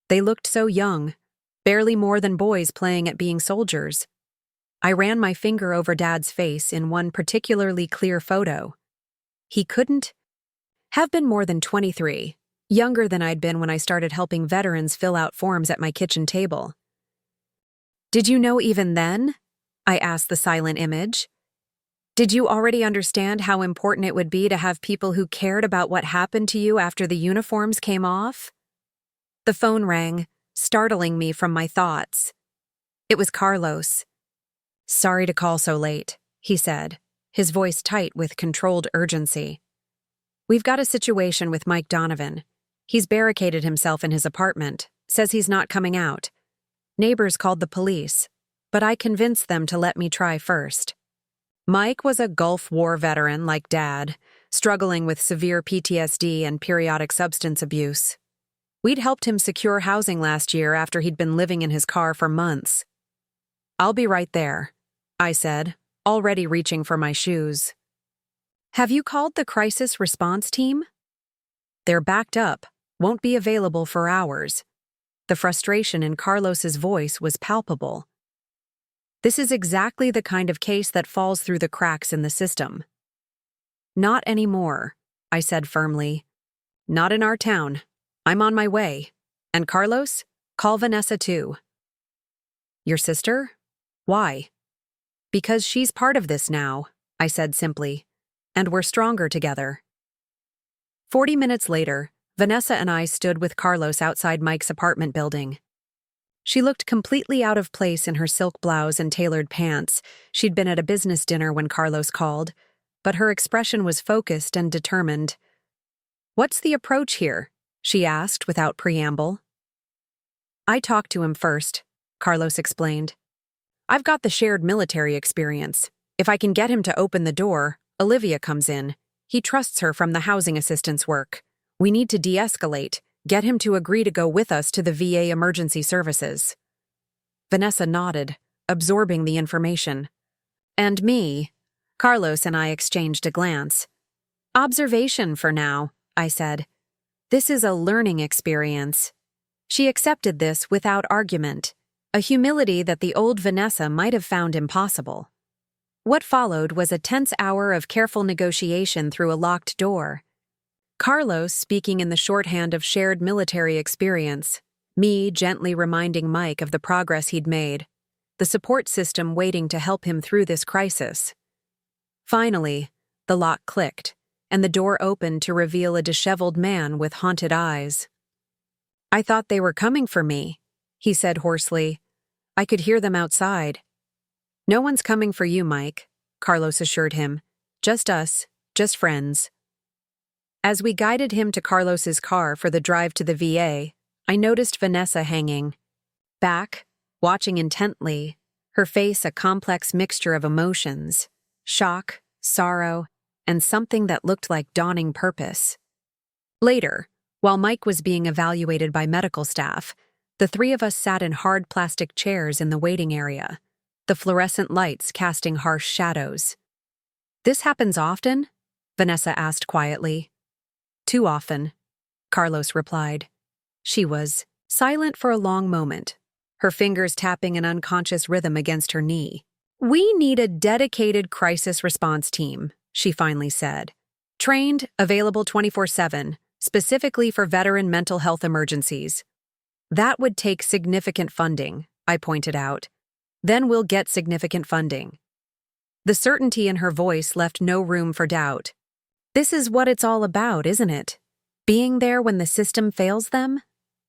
They looked so young, barely more than boys playing at being soldiers. I ran my finger over Dad's face in one particularly clear photo. He couldn't have been more than 23, younger than I'd been when I started helping veterans fill out forms at my kitchen table. Did you know even then? I asked the silent image. Did you already understand how important it would be to have people who cared about what happened to you after the uniforms came off? The phone rang, startling me from my thoughts. It was Carlos. Sorry to call so late, he said, his voice tight with controlled urgency. We've got a situation with Mike Donovan. He's barricaded himself in his apartment, says he's not coming out. Neighbors called the police, but I convinced them to let me try first. Mike was a Gulf War veteran like Dad, struggling with severe PTSD and periodic substance abuse. We'd helped him secure housing last year after he'd been living in his car for months. I'll be right there, I said, already reaching for my shoes. Have you called the crisis response team? They're backed up, won't be available for hours. The frustration in Carlos's voice was palpable. This is exactly the kind of case that falls through the cracks in the system. Not anymore, I said firmly. Not in our town. I'm on my way. And Carlos, call Vanessa too. Your sister? Why? Because she's part of this now, I said simply. And we're stronger together. 40 minutes later, Vanessa and I stood with Carlos outside Mike's apartment building. She looked completely out of place in her silk blouse and tailored pants. She'd been at a business dinner when Carlos called, but her expression was focused and determined. What's the approach here? She asked without preamble. I talked to him first, Carlos explained. I've got the shared military experience. If I can get him to open the door, Olivia comes in. He trusts her from the housing assistance work. We need to de-escalate, get him to agree to go with us to the VA emergency services. Vanessa nodded, absorbing the information. And me? Carlos and I exchanged a glance. Observation for now, I said. This is a learning experience. She accepted this without argument, a humility that the old Vanessa might have found impossible. What followed was a tense hour of careful negotiation through a locked door. Carlos speaking in the shorthand of shared military experience, me gently reminding Mike of the progress he'd made, the support system waiting to help him through this crisis. Finally, the lock clicked, and the door opened to reveal a disheveled man with haunted eyes. "I thought they were coming for me," he said hoarsely. "I could hear them outside." "No one's coming for you, Mike," Carlos assured him. "Just us, just friends." As we guided him to Carlos's car for the drive to the VA, I noticed Vanessa hanging back, watching intently, her face a complex mixture of emotions: shock, sorrow, and something that looked like dawning purpose. Later, while Mike was being evaluated by medical staff, the three of us sat in hard plastic chairs in the waiting area, the fluorescent lights casting harsh shadows. "This happens often?" Vanessa asked quietly. "Too often," Carlos replied. She was silent for a long moment, her fingers tapping an unconscious rhythm against her knee. "We need a dedicated crisis response team," she finally said. "Trained, available 24/7, specifically for veteran mental health emergencies." "That would take significant funding," I pointed out. "Then we'll get significant funding." The certainty in her voice left no room for doubt. This is what it's all about, isn't it? Being there when the system fails them?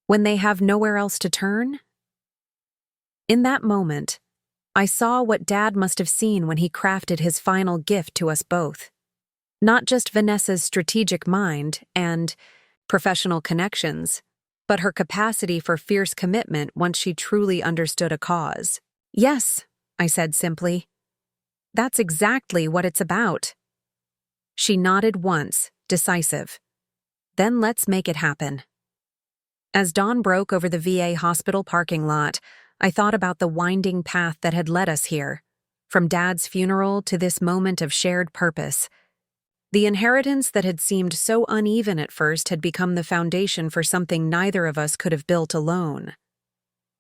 When they have nowhere else to turn? In that moment, I saw what Dad must have seen when he crafted his final gift to us both. Not just Vanessa's strategic mind and professional connections, but her capacity for fierce commitment once she truly understood a cause. "Yes," I said simply. "That's exactly what it's about." She nodded once, decisive. "Then let's make it happen." As dawn broke over the VA hospital parking lot, I thought about the winding path that had led us here, from Dad's funeral to this moment of shared purpose. The inheritance that had seemed so uneven at first had become the foundation for something neither of us could have built alone.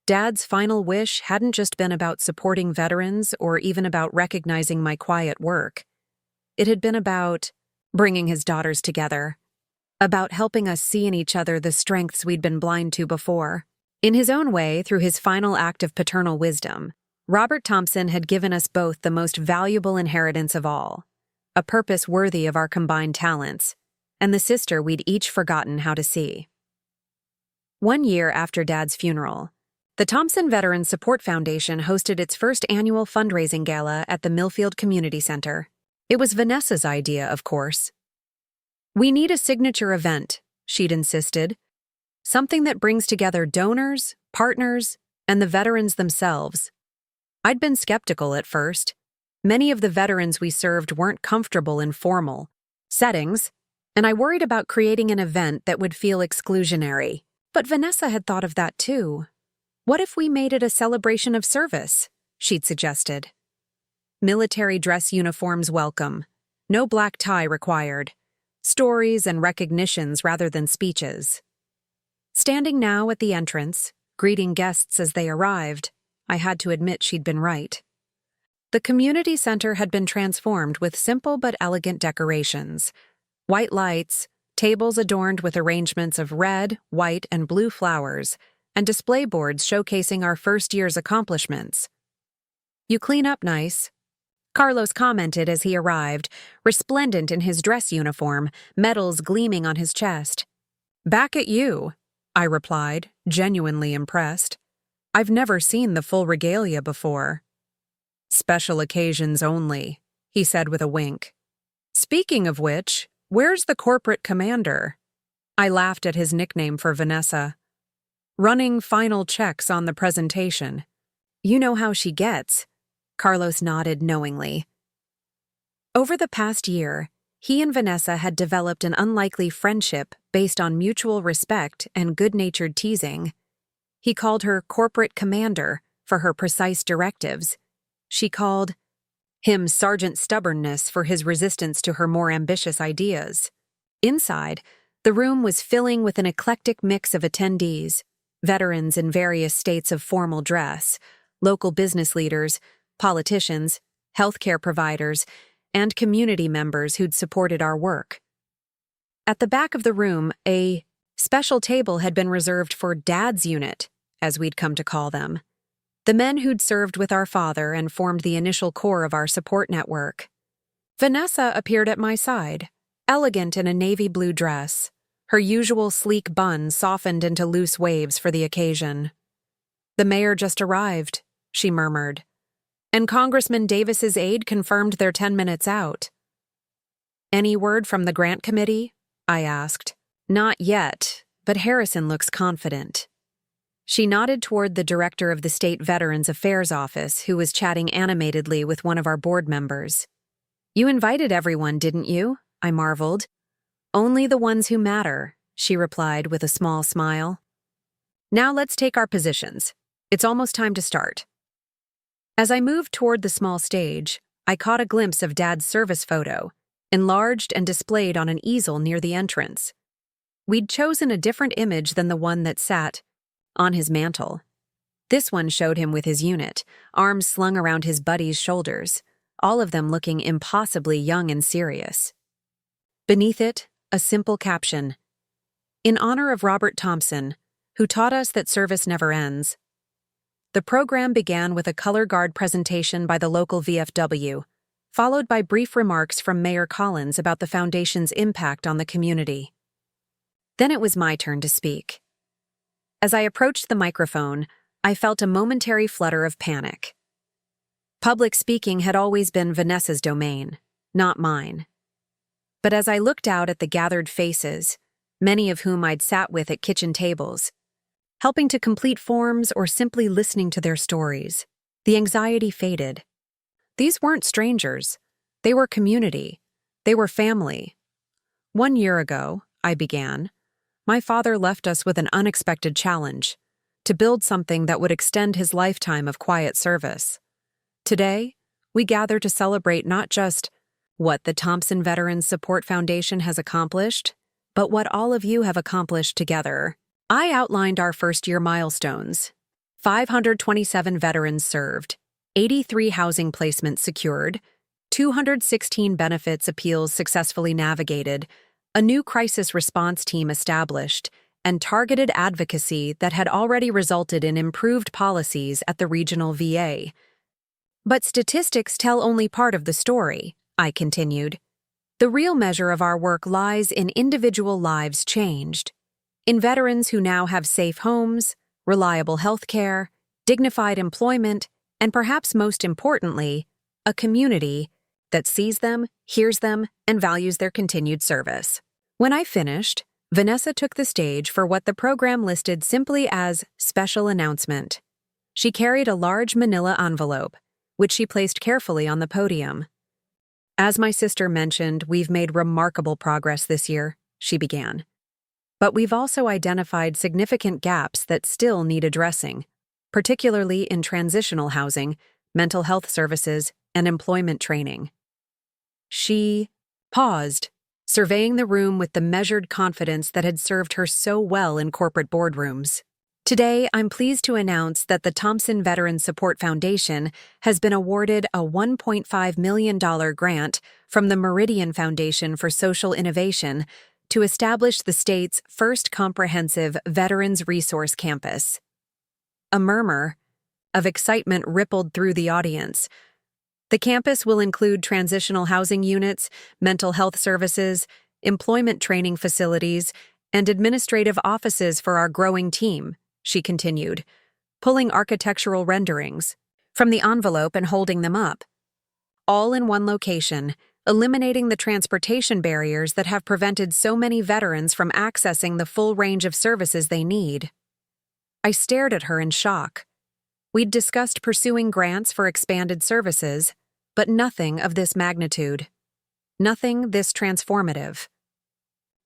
Dad's final wish hadn't just been about supporting veterans or even about recognizing my quiet work. It had been about bringing his daughters together, about helping us see in each other the strengths we'd been blind to before. In his own way, through his final act of paternal wisdom, Robert Thompson had given us both the most valuable inheritance of all, a purpose worthy of our combined talents, and the sister we'd each forgotten how to see. 1 year after Dad's funeral, the Thompson Veterans Support Foundation hosted its first annual fundraising gala at the Millfield Community Center. It was Vanessa's idea, of course. "We need a signature event," she'd insisted. "Something that brings together donors, partners, and the veterans themselves." I'd been skeptical at first. Many of the veterans we served weren't comfortable in formal settings, and I worried about creating an event that would feel exclusionary. But Vanessa had thought of that too. "What if we made it a celebration of service?" she'd suggested. "Military dress uniforms welcome. No black tie required. Stories and recognitions rather than speeches." Standing now at the entrance, greeting guests as they arrived, I had to admit she'd been right. The community center had been transformed with simple but elegant decorations. White lights, tables adorned with arrangements of red, white, and blue flowers, and display boards showcasing our first year's accomplishments. "You clean up nice," Carlos commented as he arrived, resplendent in his dress uniform, medals gleaming on his chest. "Back at you," I replied, genuinely impressed. "I've never seen the full regalia before." "Special occasions only," he said with a wink. "Speaking of which, where's the corporate commander?" I laughed at his nickname for Vanessa. "Running final checks on the presentation." "You know how she gets," Carlos nodded knowingly. Over the past year, he and Vanessa had developed an unlikely friendship based on mutual respect and good-natured teasing. He called her corporate commander for her precise directives. She called him Sergeant Stubbornness for his resistance to her more ambitious ideas. Inside, the room was filling with an eclectic mix of attendees, veterans in various states of formal dress, local business leaders, politicians, healthcare providers, and community members who'd supported our work. At the back of the room, a special table had been reserved for Dad's unit, as we'd come to call them. The men who'd served with our father and formed the initial core of our support network. Vanessa appeared at my side, elegant in a navy blue dress, her usual sleek bun softened into loose waves for the occasion. "The mayor just arrived," she murmured, "and Congressman Davis's aide confirmed they're 10 minutes out." "Any word from the grant committee?" I asked. "Not yet, but Harrison looks confident." She nodded toward the director of the State Veterans Affairs Office, who was chatting animatedly with one of our board members. "You invited everyone, didn't you?" I marveled. "Only the ones who matter," she replied with a small smile. "Now let's take our positions. It's almost time to start." As I moved toward the small stage, I caught a glimpse of Dad's service photo, enlarged and displayed on an easel near the entrance. We'd chosen a different image than the one that sat on his mantle. This one showed him with his unit, arms slung around his buddy's shoulders, all of them looking impossibly young and serious. Beneath it, a simple caption: "In honor of Robert Thompson, who taught us that service never ends." The program began with a color guard presentation by the local VFW, followed by brief remarks from Mayor Collins about the foundation's impact on the community. Then it was my turn to speak. As I approached the microphone, I felt a momentary flutter of panic. Public speaking had always been Vanessa's domain, not mine. But as I looked out at the gathered faces, many of whom I'd sat with at kitchen tables, helping to complete forms or simply listening to their stories, the anxiety faded. These weren't strangers. They were community. They were family. 1 year ago, I began, my father left us with an unexpected challenge: to build something that would extend his lifetime of quiet service. Today, we gather to celebrate not just what the Thompson Veterans Support Foundation has accomplished, but what all of you have accomplished together. I outlined our first-year milestones: 527 veterans served, 83 housing placements secured, 216 benefits appeals successfully navigated, a new crisis response team established, and targeted advocacy that had already resulted in improved policies at the regional VA. But statistics tell only part of the story, I continued. The real measure of our work lies in individual lives changed, in veterans who now have safe homes, reliable health care, dignified employment, and perhaps most importantly, a community that sees them, hears them, and values their continued service. When I finished, Vanessa took the stage for what the program listed simply as special announcement. She carried a large manila envelope, which she placed carefully on the podium. "As my sister mentioned, we've made remarkable progress this year," she began. "But we've also identified significant gaps that still need addressing, particularly in transitional housing, mental health services, and employment training." She paused, surveying the room with the measured confidence that had served her so well in corporate boardrooms. "Today, I'm pleased to announce that the Thompson Veterans Support Foundation has been awarded a $1.5 million grant from the Meridian Foundation for Social Innovation to establish the state's first comprehensive Veterans Resource Campus." A murmur of excitement rippled through the audience. The campus will include transitional housing units, mental health services, employment training facilities, and administrative offices for our growing team, she continued, pulling architectural renderings from the envelope and holding them up. All in one location, eliminating the transportation barriers that have prevented so many veterans from accessing the full range of services they need. I stared at her in shock. We'd discussed pursuing grants for expanded services, but nothing of this magnitude. Nothing this transformative.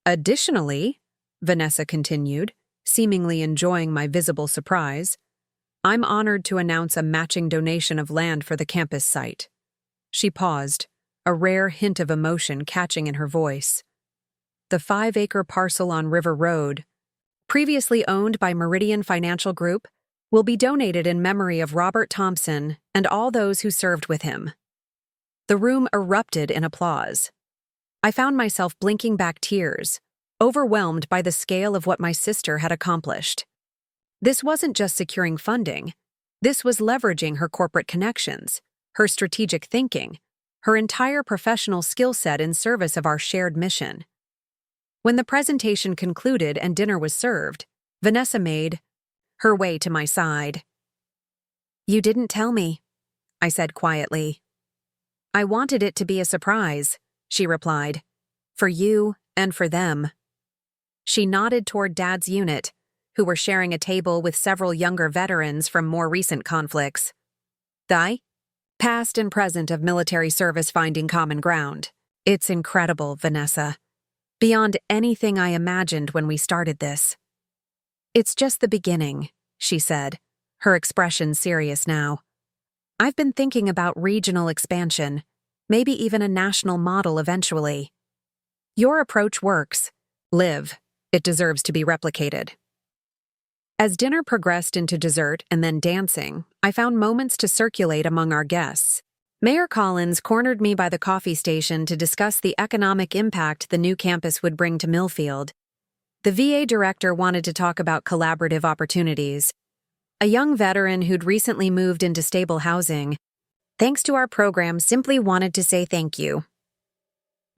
"Additionally," Vanessa continued, seemingly enjoying my visible surprise, "I'm honored to announce a matching donation of land for the campus site." She paused, a rare hint of emotion catching in her voice. "The 5-acre parcel on River Road, previously owned by Meridian Financial Group, will be donated in memory of Robert Thompson and all those who served with him." The room erupted in applause. I found myself blinking back tears, overwhelmed by the scale of what my sister had accomplished. This wasn't just securing funding. This was leveraging her corporate connections, her strategic thinking, her entire professional skill set in service of our shared mission. When the presentation concluded and dinner was served, Vanessa made her way to my side. "You didn't tell me," I said quietly. "I wanted it to be a surprise," she replied. "For you and for them." She nodded toward Dad's unit, who were sharing a table with several younger veterans from more recent conflicts. "The past and present of military service finding common ground. It's incredible, Vanessa. Beyond anything I imagined when we started this." "It's just the beginning," she said, her expression serious now. "I've been thinking about regional expansion, maybe even a national model eventually. Your approach works. Live. It deserves to be replicated." As dinner progressed into dessert and then dancing, I found moments to circulate among our guests. Mayor Collins cornered me by the coffee station to discuss the economic impact the new campus would bring to Millfield. The VA director wanted to talk about collaborative opportunities. A young veteran who'd recently moved into stable housing, thanks to our program, simply wanted to say thank you.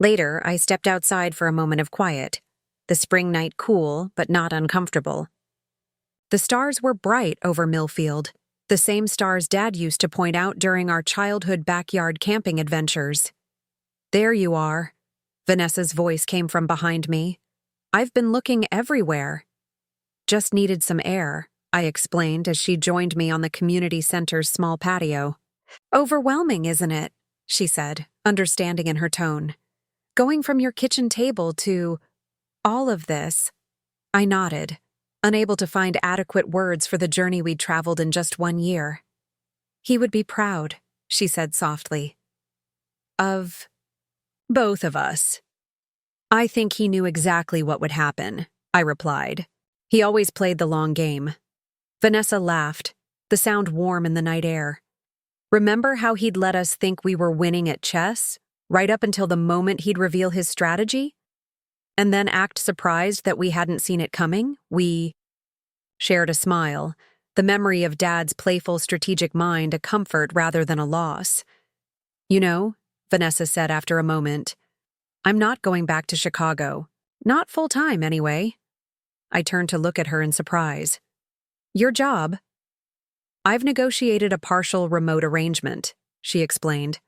Later, I stepped outside for a moment of quiet, the spring night cool but not uncomfortable. The stars were bright over Millfield, the same stars Dad used to point out during our childhood backyard camping adventures. "There you are." Vanessa's voice came from behind me. "I've been looking everywhere." "Just needed some air," I explained as she joined me on the community center's small patio. "Overwhelming, isn't it?" she said, understanding in her tone. "Going from your kitchen table to all of this." I nodded, unable to find adequate words for the journey we'd traveled in just 1 year. "He would be proud," she said softly. "Of both of us." "I think he knew exactly what would happen," I replied. "He always played the long game." Vanessa laughed, the sound warm in the night air. "Remember how he'd let us think we were winning at chess, right up until the moment he'd reveal his strategy? And then act surprised that we hadn't seen it coming?" We shared a smile, the memory of Dad's playful strategic mind a comfort rather than a loss. "You know," Vanessa said after a moment, "I'm not going back to Chicago. Not full-time, anyway." I turned to look at her in surprise. "Your job?" "I've negotiated a partial remote arrangement," she explained.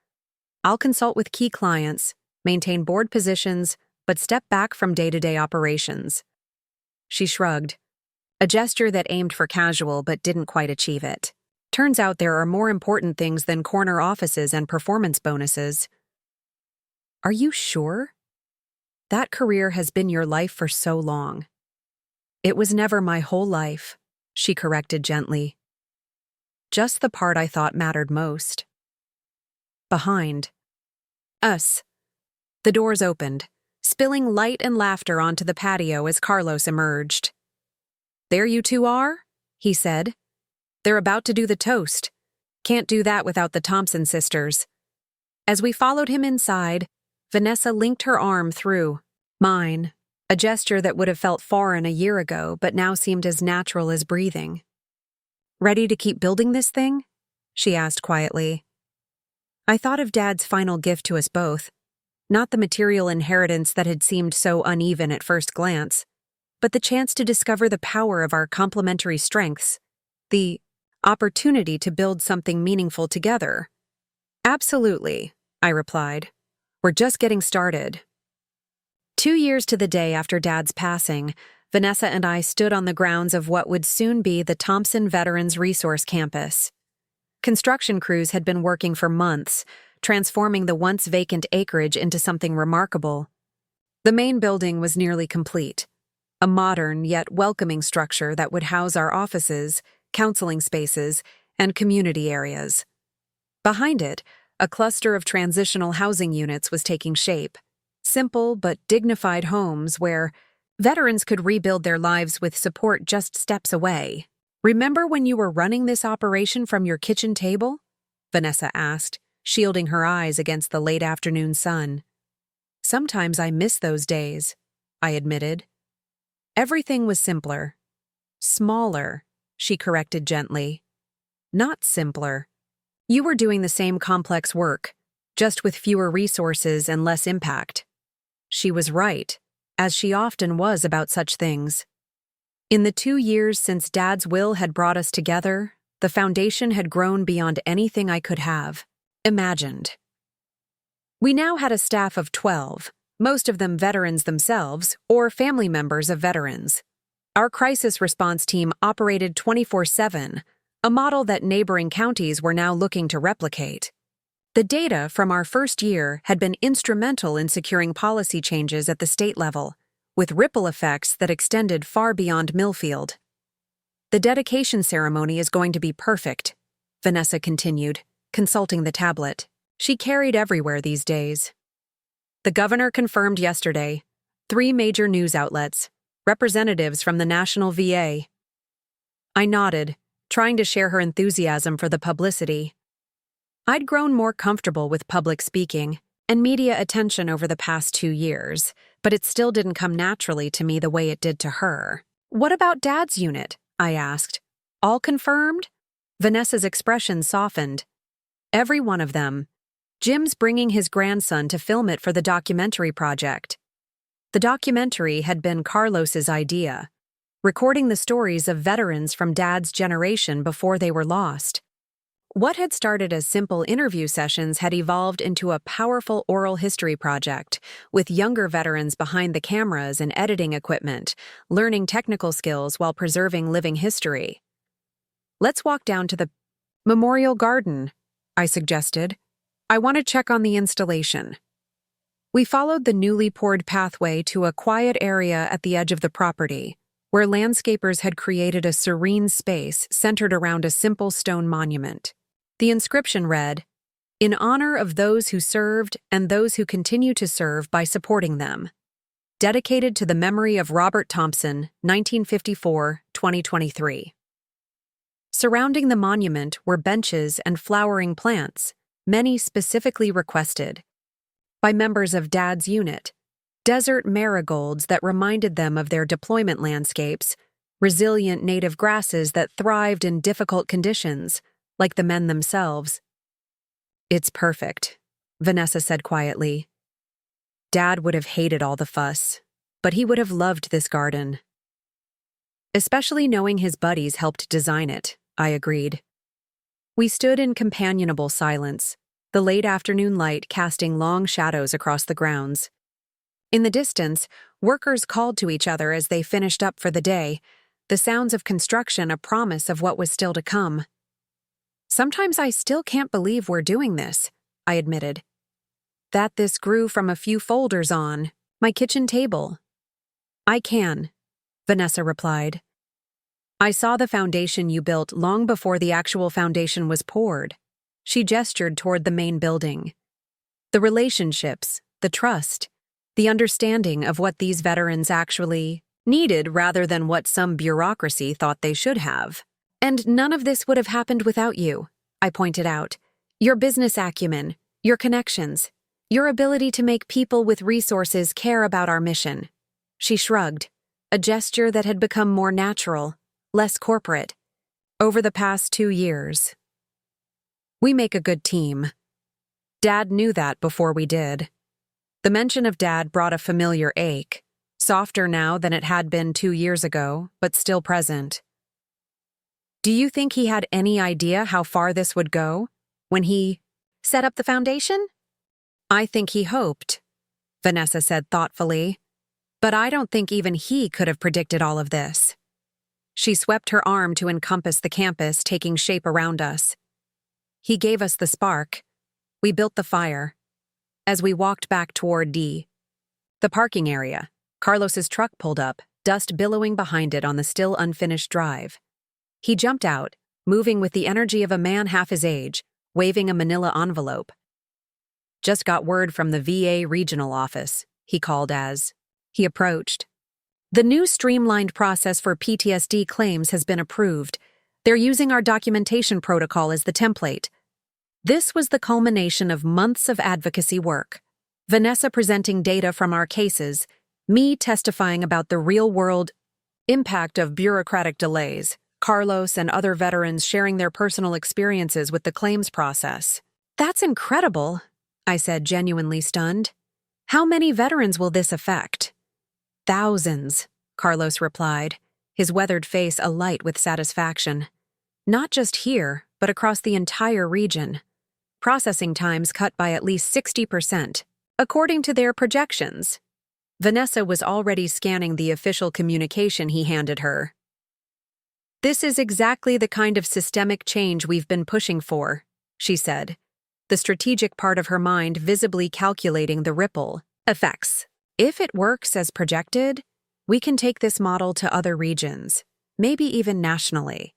"I'll consult with key clients, maintain board positions, but step back from day-to-day operations." She shrugged, a gesture that aimed for casual but didn't quite achieve it. "Turns out there are more important things than corner offices and performance bonuses." "Are you sure? That career has been your life for so long." "It was never my whole life," she corrected gently. "Just the part I thought mattered most." Behind us, the doors opened, spilling light and laughter onto the patio as Carlos emerged. "There you two are," he said. "They're about to do the toast. Can't do that without the Thompson sisters." As we followed him inside, Vanessa linked her arm through mine, a gesture that would have felt foreign a year ago but now seemed as natural as breathing. "Ready to keep building this thing?" she asked quietly. I thought of Dad's final gift to us both, not the material inheritance that had seemed so uneven at first glance, but the chance to discover the power of our complementary strengths, the opportunity to build something meaningful together. "Absolutely," I replied. "We're just getting started." 2 years to the day after Dad's passing, Vanessa and I stood on the grounds of what would soon be the Thompson Veterans Resource Campus. Construction crews had been working for months, transforming the once vacant acreage into something remarkable. The main building was nearly complete, a modern yet welcoming structure that would house our offices, counseling spaces, and community areas. Behind it, a cluster of transitional housing units was taking shape, simple but dignified homes where veterans could rebuild their lives with support just steps away. "Remember when you were running this operation from your kitchen table?" Vanessa asked, shielding her eyes against the late afternoon sun. "Sometimes I miss those days." I admitted. Everything was simpler. Smaller, she corrected gently. Not simpler. You were doing the same complex work, just with fewer resources and less impact. She was right, as she often was about such things. In the 2 years since Dad's will had brought us together, the foundation had grown beyond anything I could have imagined. We now had a staff of 12, most of them veterans themselves or family members of veterans. Our crisis response team operated 24/7, a model that neighboring counties were now looking to replicate. The data from our first year had been instrumental in securing policy changes at the state level, with ripple effects that extended far beyond Millfield. The dedication ceremony is going to be perfect, Vanessa continued, consulting the tablet. She carried everywhere these days. The governor confirmed yesterday. 3 major news outlets, representatives from the National VA. I nodded, trying to share her enthusiasm for the publicity. I'd grown more comfortable with public speaking and media attention over the past 2 years, but it still didn't come naturally to me the way it did to her. What about Dad's unit? I asked. All confirmed? Vanessa's expression softened. Every one of them. Jim's bringing his grandson to film it for the documentary project. The documentary had been Carlos's idea, recording the stories of veterans from Dad's generation before they were lost. What had started as simple interview sessions had evolved into a powerful oral history project, with younger veterans behind the cameras and editing equipment, learning technical skills while preserving living history. Let's walk down to the memorial garden, I suggested. I want to check on the installation. We followed the newly poured pathway to a quiet area at the edge of the property, where landscapers had created a serene space centered around a simple stone monument. The inscription read, "In honor of those who served and those who continue to serve by supporting them. Dedicated to the memory of Robert Thompson, 1954-2023. Surrounding the monument were benches and flowering plants, many specifically requested by members of Dad's unit, desert marigolds that reminded them of their deployment landscapes, resilient native grasses that thrived in difficult conditions, like the men themselves. It's perfect, Vanessa said quietly. Dad would have hated all the fuss, but he would have loved this garden. Especially knowing his buddies helped design it, I agreed. We stood in companionable silence, the late afternoon light casting long shadows across the grounds. In the distance, workers called to each other as they finished up for the day, the sounds of construction a promise of what was still to come. Sometimes I still can't believe we're doing this, I admitted. That this grew from a few folders on my kitchen table. I can, Vanessa replied. I saw the foundation you built long before the actual foundation was poured. She gestured toward the main building. The relationships, the trust, the understanding of what these veterans actually needed rather than what some bureaucracy thought they should have. And none of this would have happened without you, I pointed out. Your business acumen, your connections, your ability to make people with resources care about our mission. She shrugged, a gesture that had become more natural, less corporate, over the past 2 years. We make a good team. Dad knew that before we did. The mention of Dad brought a familiar ache, softer now than it had been 2 years ago, but still present. Do you think he had any idea how far this would go when he set up the foundation? I think he hoped, Vanessa said thoughtfully, but I don't think even he could have predicted all of this. She swept her arm to encompass the campus taking shape around us. He gave us the spark. We built the fire. As we walked back toward the parking area, Carlos's truck pulled up, dust billowing behind it on the still unfinished drive. He jumped out, moving with the energy of a man half his age, waving a manila envelope. Just got word from the VA regional office, he called as he approached. The new streamlined process for PTSD claims has been approved. They're using our documentation protocol as the template. This was the culmination of months of advocacy work. Vanessa presenting data from our cases, Me testifying about the real-world impact of bureaucratic delays, Carlos and other veterans sharing their personal experiences with the claims process. That's incredible, I said, genuinely stunned. How many veterans will this affect? Thousands, Carlos replied, his weathered face alight with satisfaction. Not just here, but across the entire region. Processing times cut by at least 60%, according to their projections. Vanessa was already scanning the official communication he handed her. This is exactly the kind of systemic change we've been pushing for, she said, the strategic part of her mind visibly calculating the ripple effects. If it works as projected, we can take this model to other regions, maybe even nationally.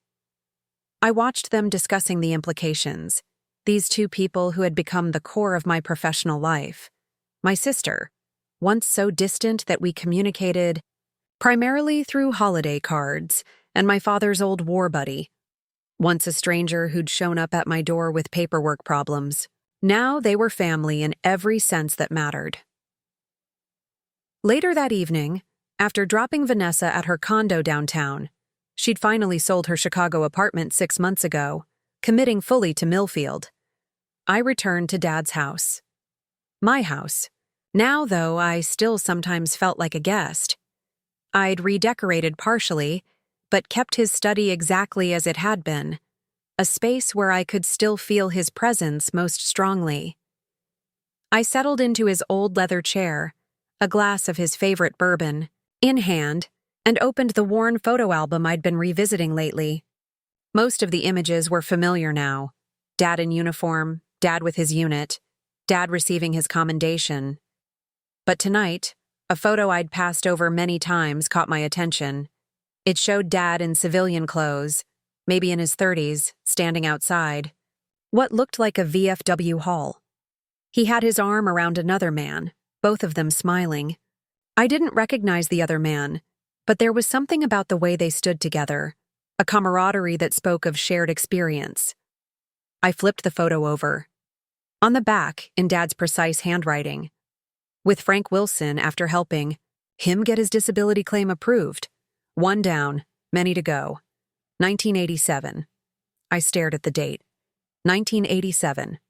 I watched them discussing the implications, these two people who had become the core of my professional life. My sister, once so distant that we communicated primarily through holiday cards, and my father's old war buddy, once a stranger who'd shown up at my door with paperwork problems. Now they were family in every sense that mattered. Later that evening, after dropping Vanessa at her condo downtown, she'd finally sold her Chicago apartment 6 months ago, committing fully to Millfield. I returned to Dad's house. My house. Now, though, I still sometimes felt like a guest. I'd redecorated partially, but kept his study exactly as it had been, a space where I could still feel his presence most strongly. I settled into his old leather chair, a glass of his favorite bourbon, in hand, and opened the worn photo album I'd been revisiting lately. Most of the images were familiar now. Dad in uniform, Dad with his unit, Dad receiving his commendation. But tonight, a photo I'd passed over many times caught my attention. It showed Dad in civilian clothes, maybe in his 30s, standing outside what looked like a VFW hall. He had his arm around another man, both of them smiling. I didn't recognize the other man, but there was something about the way they stood together, a camaraderie that spoke of shared experience. I flipped the photo over. On the back, in Dad's precise handwriting, with Frank Wilson after helping him get his disability claim approved. 1 down, many to go. 1987. I stared at the date. 1987.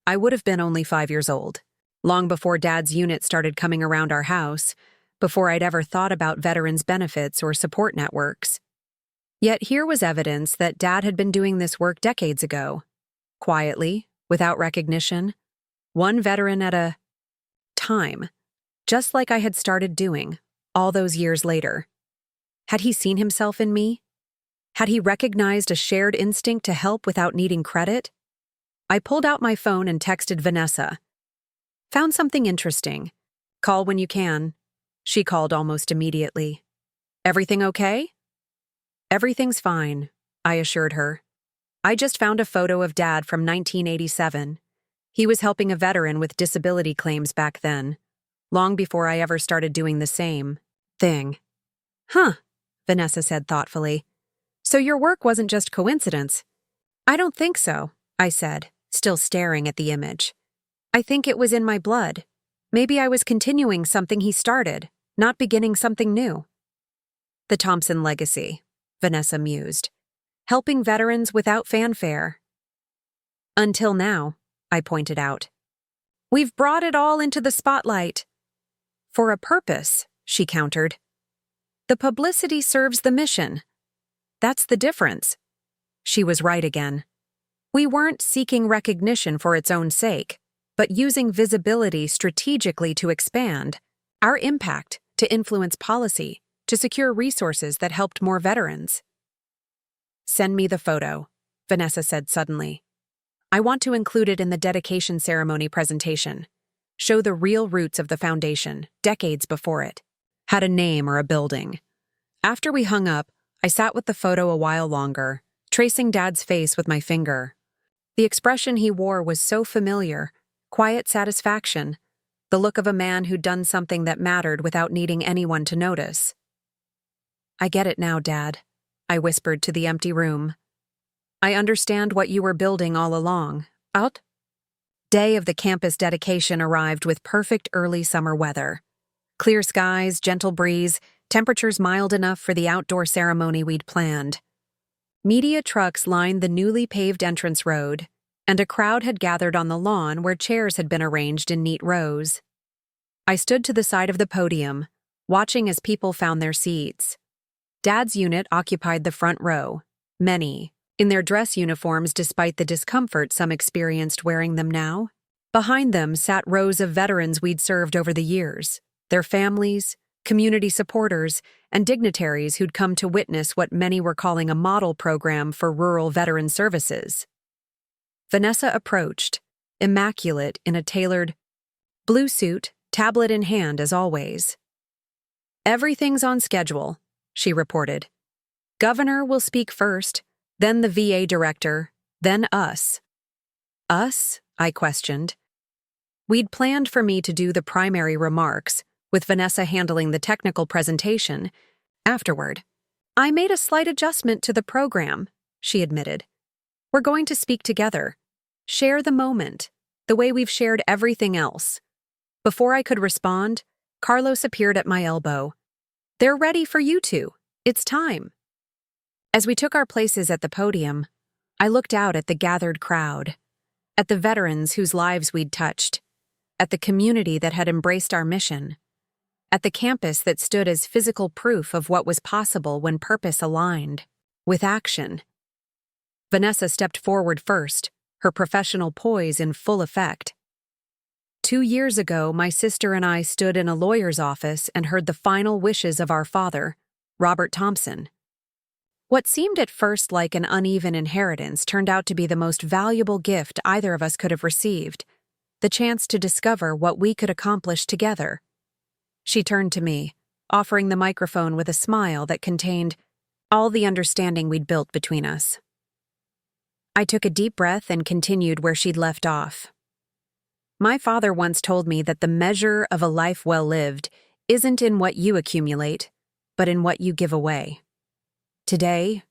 I would have been only 5 years old, long before Dad's unit started coming around our house, before I'd ever thought about veterans' benefits or support networks. Yet here was evidence that Dad had been doing this work decades ago. Quietly, without recognition, one veteran at a time, just like I had started doing, all those years later. Had he seen himself in me? Had he recognized a shared instinct to help without needing credit? I pulled out my phone and texted Vanessa. Found something interesting. Call when you can. She called almost immediately. Everything okay? Everything's fine, I assured her. I just found a photo of Dad from 1987. He was helping a veteran with disability claims back then, long before I ever started doing the same thing. Huh, Vanessa said thoughtfully. So your work wasn't just coincidence? I don't think so, I said, still staring at the image. I think it was in my blood. Maybe I was continuing something he started, not beginning something new. The Thompson legacy, Vanessa mused. Helping veterans without fanfare. Until now, I pointed out. We've brought it all into the spotlight. For a purpose, she countered. The publicity serves the mission. That's the difference. She was right again. We weren't seeking recognition for its own sake, but using visibility strategically to expand our impact, to influence policy, to secure resources that helped more veterans. Send me the photo, Vanessa said suddenly. I want to include it in the dedication ceremony presentation. Show the real roots of the foundation, decades before it had a name or a building. After we hung up, I sat with the photo a while longer, tracing Dad's face with my finger. The expression he wore was so familiar, quiet satisfaction, the look of a man who'd done something that mattered without needing anyone to notice. I get it now, Dad, I whispered to the empty room. I understand what you were building all along. Out? Day of the campus dedication arrived with perfect early summer weather. Clear skies, gentle breeze, temperatures mild enough for the outdoor ceremony we'd planned. Media trucks lined the newly paved entrance road, and a crowd had gathered on the lawn where chairs had been arranged in neat rows. I stood to the side of the podium, watching as people found their seats. Dad's unit occupied the front row, many, in their dress uniforms despite the discomfort some experienced wearing them now. Behind them sat rows of veterans we'd served over the years, their families, community supporters, and dignitaries who'd come to witness what many were calling a model program for rural veteran services. Vanessa approached, immaculate in a tailored blue suit, tablet in hand as always. "Everything's on schedule," she reported. "Governor will speak first, then the VA director, then us." "Us?" I questioned. We'd planned for me to do the primary remarks, with Vanessa handling the technical presentation. Afterward, "I made a slight adjustment to the program," she admitted. "We're going to speak together. Share the moment, the way we've shared everything else." Before I could respond, Carlos appeared at my elbow. "They're ready for you two. It's time." As we took our places at the podium, I looked out at the gathered crowd, at the veterans whose lives we'd touched, at the community that had embraced our mission, at the campus that stood as physical proof of what was possible when purpose aligned with action. Vanessa stepped forward first, her professional poise in full effect. 2 years ago, my sister and I stood in a lawyer's office and heard the final wishes of our father, Robert Thompson. What seemed at first like an uneven inheritance turned out to be the most valuable gift either of us could have received, the chance to discover what we could accomplish together. She turned to me, offering the microphone with a smile that contained all the understanding we'd built between us. I took a deep breath and continued where she'd left off. "My father once told me that the measure of a life well lived isn't in what you accumulate, but in what you give away. Today,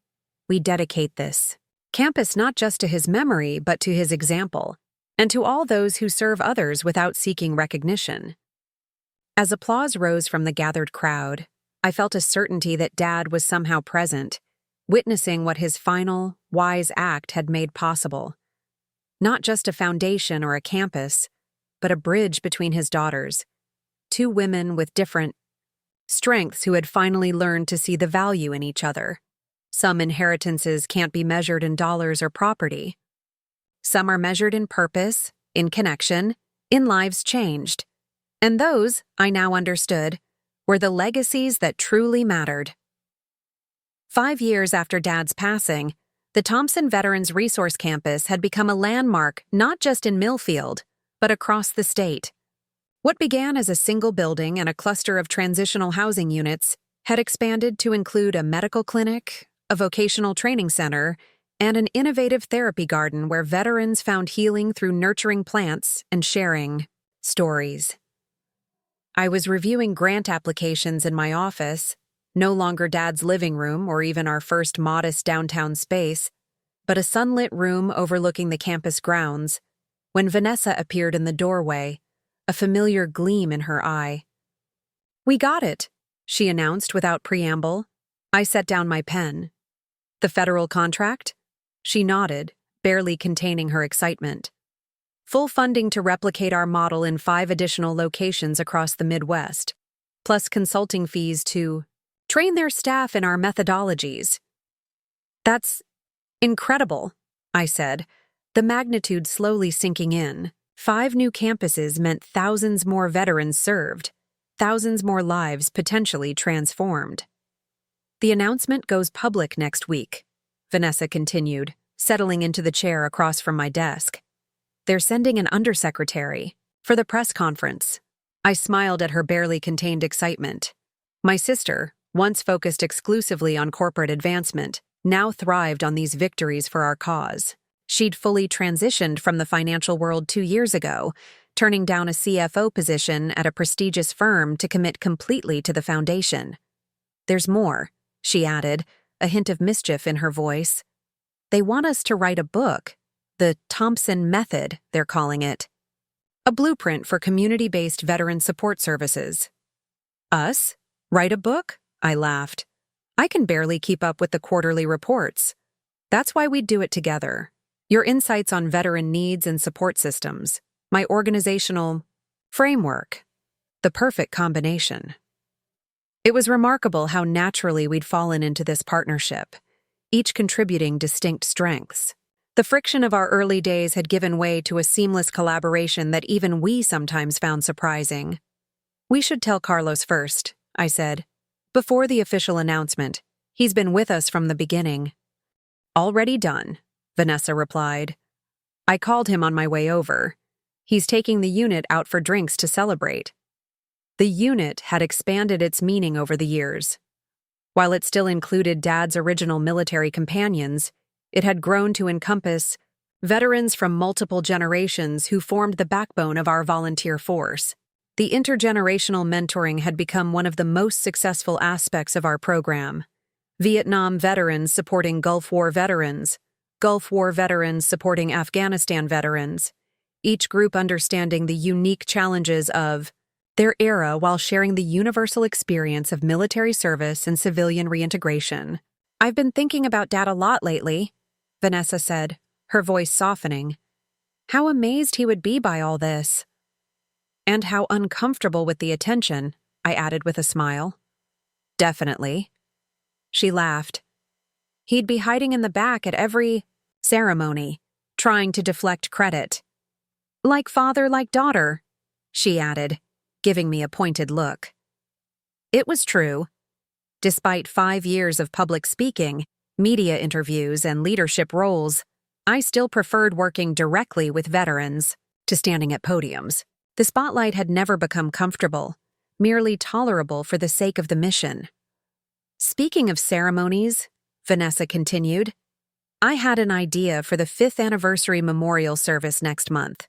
we dedicate this campus not just to his memory, but to his example, and to all those who serve others without seeking recognition." As applause rose from the gathered crowd, I felt a certainty that Dad was somehow present, witnessing what his final, wise act had made possible. Not just a foundation or a campus, but a bridge between his daughters, 2 women with different strengths who had finally learned to see the value in each other. Some inheritances can't be measured in dollars or property. Some are measured in purpose, in connection, in lives changed. And those, I now understood, were the legacies that truly mattered. 5 years after Dad's passing, the Thompson Veterans Resource Campus had become a landmark not just in Millfield, but across the state. What began as a single building and a cluster of transitional housing units had expanded to include a medical clinic, a vocational training center, and an innovative therapy garden where veterans found healing through nurturing plants and sharing stories. I was reviewing grant applications in my office, no longer Dad's living room or even our first modest downtown space, but a sunlit room overlooking the campus grounds, when Vanessa appeared in the doorway, a familiar gleam in her eye. "We got it," she announced without preamble. I set down my pen. "The federal contract?" She nodded, barely containing her excitement. "Full funding to replicate our model in 5 additional locations across the Midwest, plus consulting fees to train their staff in our methodologies." "That's incredible," I said, the magnitude slowly sinking in. 5 new campuses meant thousands more veterans served, thousands more lives potentially transformed. "The announcement goes public next week," Vanessa continued, settling into the chair across from my desk. "They're sending an undersecretary for the press conference." I smiled at her barely contained excitement. My sister, once focused exclusively on corporate advancement, now thrived on these victories for our cause. She'd fully transitioned from the financial world 2 years ago, turning down a CFO position at a prestigious firm to commit completely to the foundation. "There's more," she added, a hint of mischief in her voice. "They want us to write a book, the Thompson Method, they're calling it. A blueprint for community-based veteran support services." Us? Write a book? I laughed. I can barely keep up with the quarterly reports. That's why we'd do it together. Your insights on veteran needs and support systems, my organizational framework, the perfect combination. It was remarkable how naturally we'd fallen into this partnership, each contributing distinct strengths. The friction of our early days had given way to a seamless collaboration that even we sometimes found surprising. We should tell Carlos first, I said. Before the official announcement, he's been with us from the beginning. Already done, Vanessa replied. I called him on my way over. He's taking the unit out for drinks to celebrate. The unit had expanded its meaning over the years. While it still included Dad's original military companions, it had grown to encompass veterans from multiple generations who formed the backbone of our volunteer force. The intergenerational mentoring had become one of the most successful aspects of our program. Vietnam veterans supporting Gulf War veterans, Gulf War veterans supporting Afghanistan veterans, each group understanding the unique challenges of their era while sharing the universal experience of military service and civilian reintegration. I've been thinking about Dad a lot lately, Vanessa said, her voice softening. How amazed he would be by all this. And how uncomfortable with the attention, I added with a smile. Definitely. She laughed. He'd be hiding in the back at every ceremony, trying to deflect credit. Like father, like daughter, she added, giving me a pointed look. It was true. Despite 5 years of public speaking, media interviews, and leadership roles, I still preferred working directly with veterans to standing at podiums. The spotlight had never become comfortable, merely tolerable for the sake of the mission. Speaking of ceremonies, Vanessa continued, I had an idea for the 5th anniversary memorial service next month.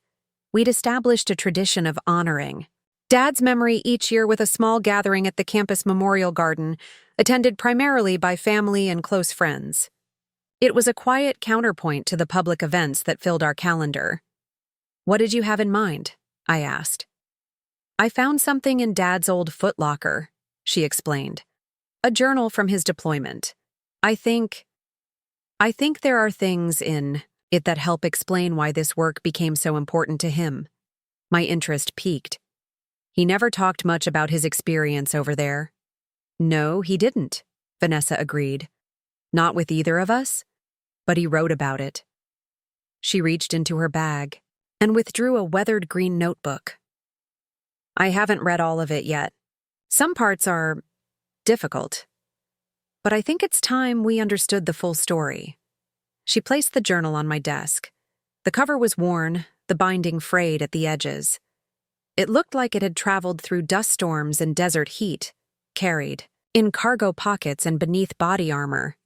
We'd established a tradition of honoring Dad's memory each year with a small gathering at the campus memorial garden, attended primarily by family and close friends. It was a quiet counterpoint to the public events that filled our calendar. What did you have in mind? I asked. I found something in Dad's old footlocker, she explained. A journal from his deployment. I think there are things in it that help explain why this work became so important to him. My interest piqued. He never talked much about his experience over there. No, he didn't, Vanessa agreed. Not with either of us, but he wrote about it. She reached into her bag and withdrew a weathered green notebook. I haven't read all of it yet. Some parts are difficult, but I think it's time we understood the full story. She placed the journal on my desk. The cover was worn, the binding frayed at the edges. It looked like it had traveled through dust storms and desert heat, carried in cargo pockets and beneath body armor.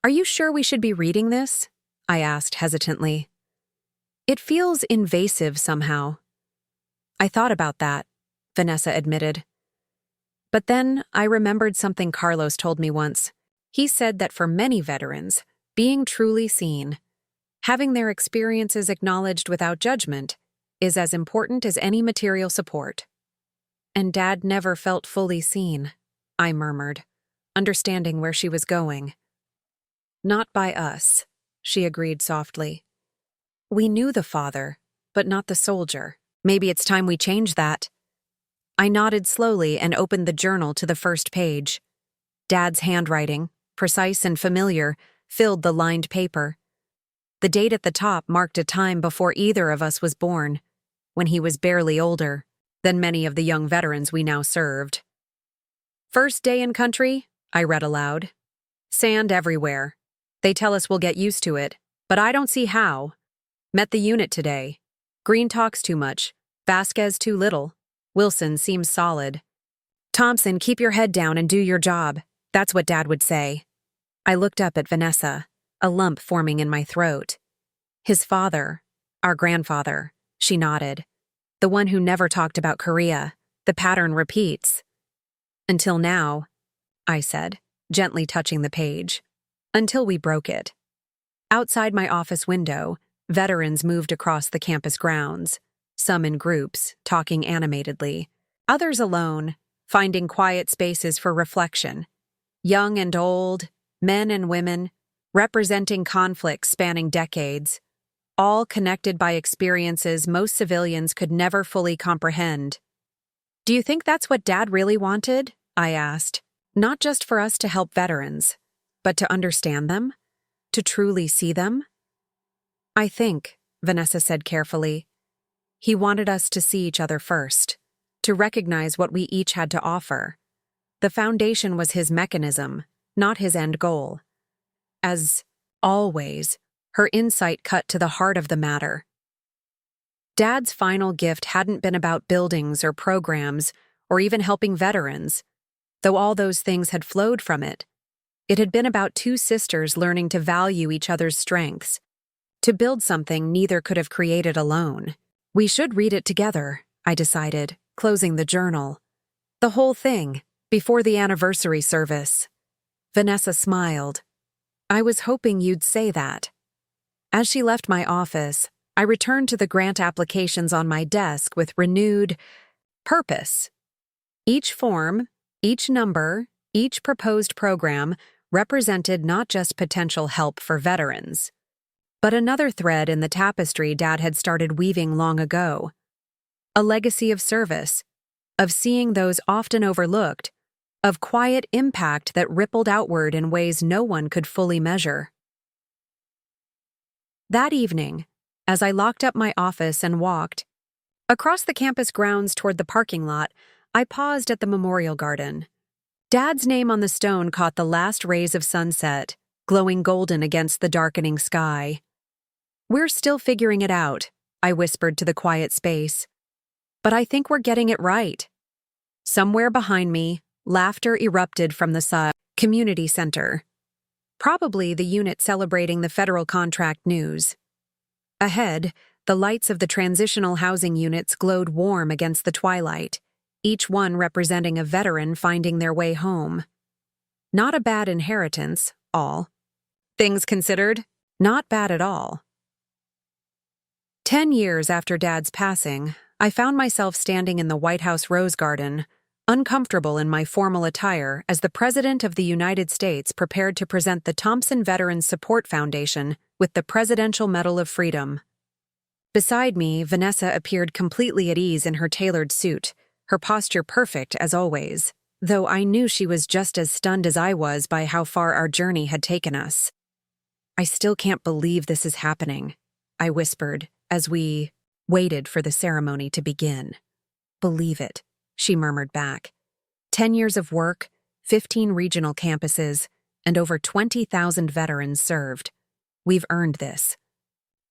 Are you sure we should be reading this? I asked hesitantly. It feels invasive somehow. I thought about that, Vanessa admitted. But then I remembered something Carlos told me once. He said that for many veterans, being truly seen, having their experiences acknowledged without judgment, is as important as any material support. And Dad never felt fully seen, I murmured, understanding where she was going. Not by us, she agreed softly. We knew the father, but not the soldier. Maybe it's time we change that. I nodded slowly and opened the journal to the first page. Dad's handwriting, precise and familiar, filled the lined paper. The date at the top marked a time before either of us was born, when he was barely older than many of the young veterans we now served. First day in country, I read aloud. Sand everywhere. They tell us we'll get used to it, but I don't see how. Met the unit today. Green talks too much. Vasquez too little. Wilson seems solid. Thompson, keep your head down and do your job. That's what Dad would say. I looked up at Vanessa, a lump forming in my throat. His father, our grandfather, she nodded. The one who never talked about Korea. The pattern repeats. Until now, I said, gently touching the page. Until we broke it. Outside my office window, veterans moved across the campus grounds, some in groups, talking animatedly, others alone, finding quiet spaces for reflection. Young and old, men and women, representing conflicts spanning decades, all connected by experiences most civilians could never fully comprehend. "Do you think that's what Dad really wanted?" I asked. "Not just for us to help veterans, but to understand them? To truly see them?" "I think," Vanessa said carefully, "he wanted us to see each other first, to recognize what we each had to offer. The foundation was his mechanism, not his end goal." As always, her insight cut to the heart of the matter. Dad's final gift hadn't been about buildings or programs or even helping veterans, though all those things had flowed from it. It had been about two sisters learning to value each other's strengths, to build something neither could have created alone. "We should read it together," I decided, closing the journal. "The whole thing, before the anniversary service." Vanessa smiled. "I was hoping you'd say that." As she left my office, I returned to the grant applications on my desk with renewed purpose. Each form, each number, each proposed program represented not just potential help for veterans, but another thread in the tapestry Dad had started weaving long ago. A legacy of service, of seeing those often overlooked, of quiet impact that rippled outward in ways no one could fully measure. That evening, as I locked up my office and walked across the campus grounds toward the parking lot, I paused at the memorial garden. Dad's name on the stone caught the last rays of sunset, glowing golden against the darkening sky. "We're still figuring it out," I whispered to the quiet space. "But I think we're getting it right." Somewhere behind me, laughter erupted from the community center. Probably the unit celebrating the federal contract news. Ahead, the lights of the transitional housing units glowed warm against the twilight, each one representing a veteran finding their way home. Not a bad inheritance, all. Things considered, not bad at all. 10 years after Dad's passing, I found myself standing in the White House Rose Garden, uncomfortable in my formal attire as the President of the United States prepared to present the Thompson Veterans Support Foundation with the Presidential Medal of Freedom. Beside me, Vanessa appeared completely at ease in her tailored suit, her posture perfect as always, though I knew she was just as stunned as I was by how far our journey had taken us. "I still can't believe this is happening," I whispered as we waited for the ceremony to begin. "Believe it," she murmured back. 10 years of work, 15 regional campuses, and over 20,000 veterans served. We've earned this.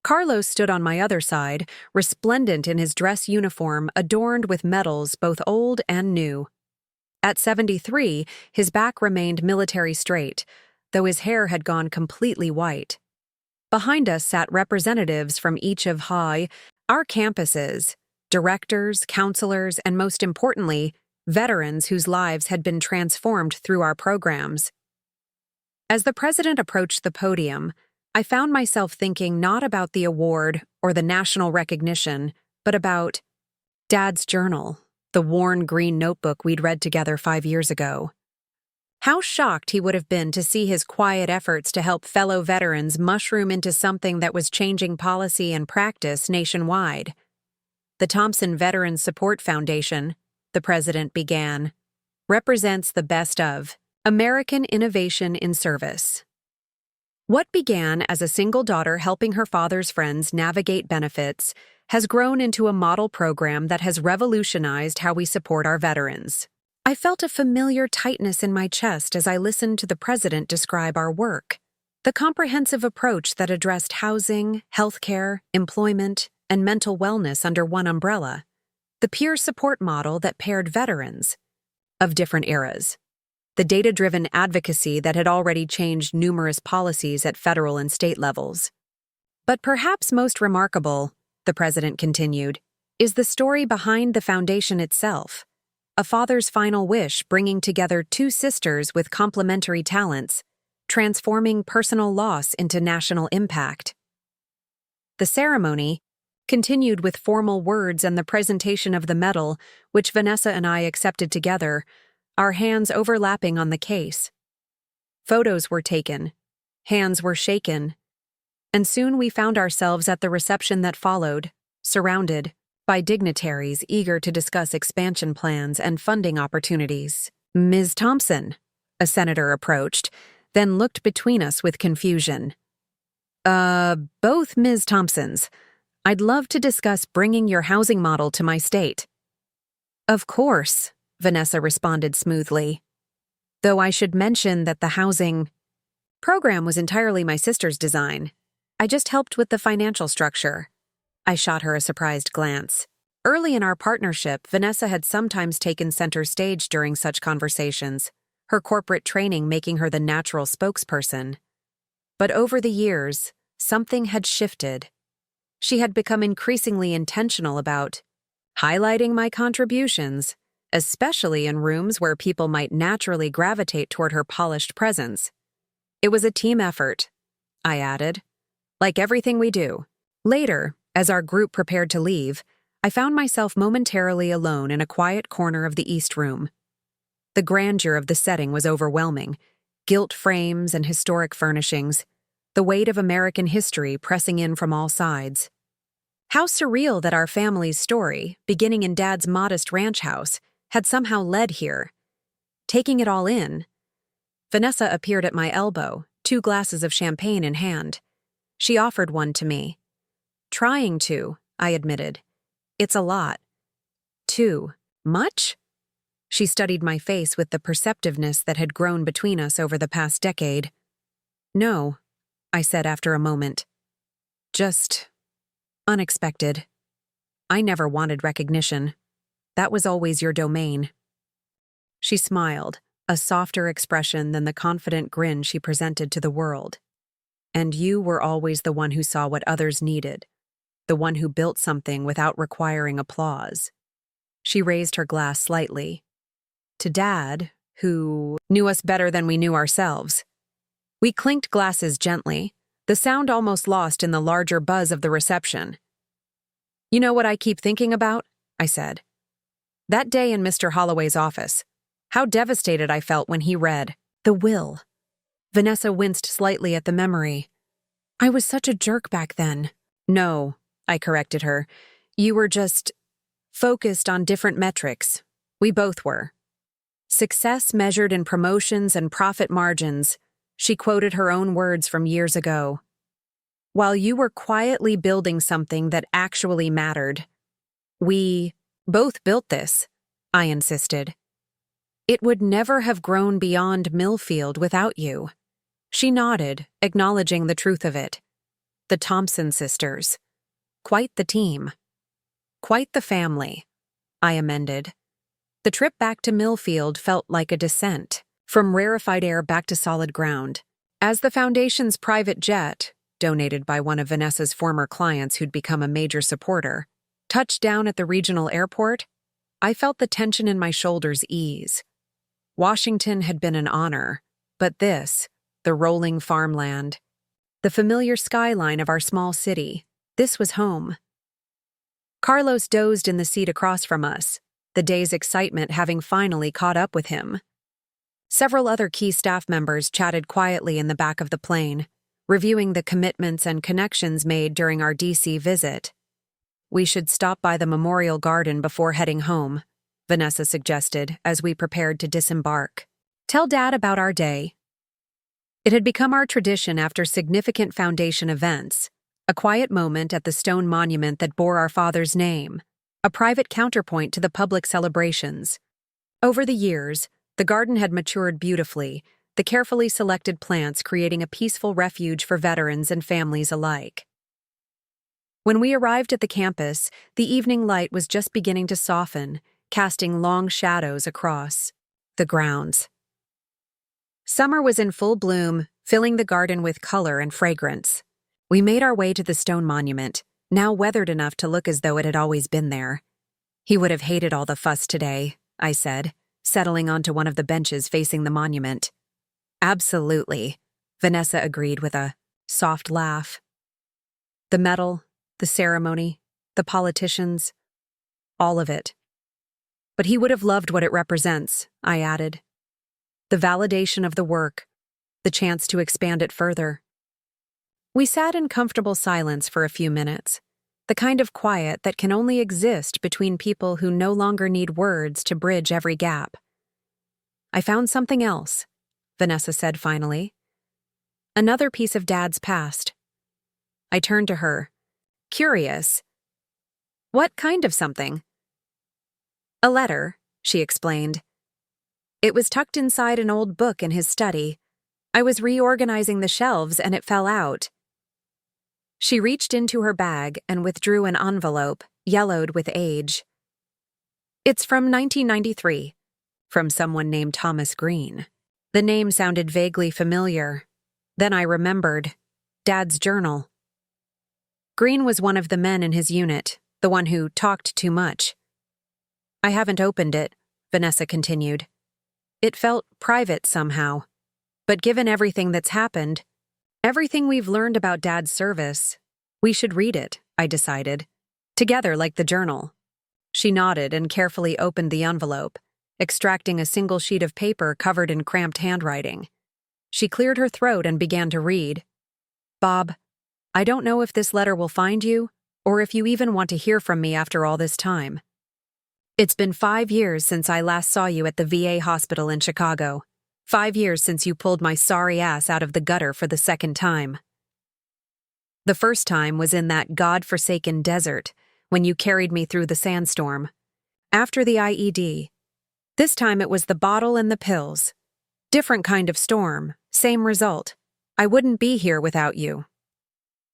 Carlos stood on my other side, resplendent in his dress uniform adorned with medals both old and new. At 73, his back remained military straight, though his hair had gone completely white. Behind us sat representatives from each of our campuses, directors, counselors, and most importantly, veterans whose lives had been transformed through our programs. As the president approached the podium, I found myself thinking not about the award or the national recognition, but about Dad's journal, the worn green notebook we'd read together 5 years ago. How shocked he would have been to see his quiet efforts to help fellow veterans mushroom into something that was changing policy and practice nationwide. "The Thompson Veterans Support Foundation," the president began, "represents the best of American innovation in service. What began as a single daughter helping her father's friends navigate benefits has grown into a model program that has revolutionized how we support our veterans." I felt a familiar tightness in my chest as I listened to the president describe our work. The comprehensive approach that addressed housing, healthcare, employment, and mental wellness under one umbrella. The peer support model that paired veterans of different eras. The data-driven advocacy that had already changed numerous policies at federal and state levels. But perhaps most remarkable, the president continued, is the story behind the foundation itself. A father's final wish bringing together two sisters with complementary talents, transforming personal loss into national impact. The ceremony, continued with formal words and the presentation of the medal, which Vanessa and I accepted together, our hands overlapping on the case. Photos were taken, hands were shaken, and soon we found ourselves at the reception that followed, surrounded by dignitaries eager to discuss expansion plans and funding opportunities. "Ms. Thompson," a senator approached, then looked between us with confusion. Both Ms. Thompsons. I'd love to discuss bringing your housing model to my state." "Of course," Vanessa responded smoothly. "Though I should mention that the housing program was entirely my sister's design. I just helped with the financial structure." I shot her a surprised glance. Early in our partnership, Vanessa had sometimes taken center stage during such conversations, her corporate training making her the natural spokesperson. But over the years, something had shifted. She had become increasingly intentional about highlighting my contributions, especially in rooms where people might naturally gravitate toward her polished presence. "It was a team effort," I added, "like everything we do." Later, as our group prepared to leave, I found myself momentarily alone in a quiet corner of the East Room. The grandeur of the setting was overwhelming, gilt frames and historic furnishings, the weight of American history pressing in from all sides. How surreal that our family's story, beginning in Dad's modest ranch house, had somehow led here. Taking it all in, Vanessa appeared at my elbow, 2 glasses of champagne in hand. She offered one to me. "Trying to," I admitted. "It's a lot." "Too much?" She studied my face with the perceptiveness that had grown between us over the past decade. "No," I said after a moment. "Just unexpected. I never wanted recognition. That was always your domain." She smiled, a softer expression than the confident grin she presented to the world. "And you were always the one who saw what others needed, the one who built something without requiring applause." She raised her glass slightly. "To Dad, who knew us better than we knew ourselves." We clinked glasses gently, the sound almost lost in the larger buzz of the reception. "You know what I keep thinking about?" I said. "That day in Mr. Holloway's office. How devastated I felt when he read the will." Vanessa winced slightly at the memory. "I was such a jerk back then." "No," I corrected her. "You were just focused on different metrics. We both were. Success measured in promotions and profit margins." She quoted her own words from years ago. "While you were quietly building something that actually mattered." "We both built this," I insisted. "It would never have grown beyond Millfield without you." She nodded, acknowledging the truth of it. The Thompson sisters. Quite the team. Quite the family, I amended. The trip back to Millfield felt like a descent, from rarefied air back to solid ground. As the Foundation's private jet, donated by one of Vanessa's former clients who'd become a major supporter, touched down at the regional airport, I felt the tension in my shoulders ease. Washington had been an honor, but this, the rolling farmland, the familiar skyline of our small city, this was home. Carlos dozed in the seat across from us, the day's excitement having finally caught up with him. Several other key staff members chatted quietly in the back of the plane, reviewing the commitments and connections made during our DC visit. "We should stop by the Memorial Garden before heading home," Vanessa suggested as we prepared to disembark. "Tell Dad about our day." It had become our tradition after significant Foundation events, a quiet moment at the stone monument that bore our father's name, a private counterpoint to the public celebrations. Over the years, the garden had matured beautifully, the carefully selected plants creating a peaceful refuge for veterans and families alike. When we arrived at the campus, the evening light was just beginning to soften, casting long shadows across the grounds. Summer was in full bloom, filling the garden with color and fragrance. We made our way to the stone monument, now weathered enough to look as though it had always been there. "He would have hated all the fuss today," I said, settling onto one of the benches facing the monument. "Absolutely," Vanessa agreed with a soft laugh. The medal, the ceremony, the politicians, all of it. But he would have loved what it represents, I added. The validation of the work, the chance to expand it further. We sat in comfortable silence for a few minutes, the kind of quiet that can only exist between people who no longer need words to bridge every gap. I found something else, Vanessa said finally. Another piece of Dad's past. I turned to her, curious. What kind of something? A letter, she explained. It was tucked inside an old book in his study. I was reorganizing the shelves and it fell out. She reached into her bag and withdrew an envelope, yellowed with age. It's from 1993, from someone named Thomas Green. The name sounded vaguely familiar. Then I remembered. Dad's journal. Green was one of the men in his unit, the one who talked too much. I haven't opened it, Vanessa continued. It felt private somehow. But given everything that's happened, everything we've learned about Dad's service, we should read it, I decided. Together like the journal. She nodded and carefully opened the envelope, extracting a single sheet of paper covered in cramped handwriting. She cleared her throat and began to read. Bob, I don't know if this letter will find you, or if you even want to hear from me after all this time. It's been 5 years since I last saw you at the VA hospital in Chicago. 5 years since you pulled my sorry ass out of the gutter for the second time. The first time was in that God-forsaken desert, when you carried me through the sandstorm. After the IED. This time it was the bottle and the pills. Different kind of storm, same result. I wouldn't be here without you.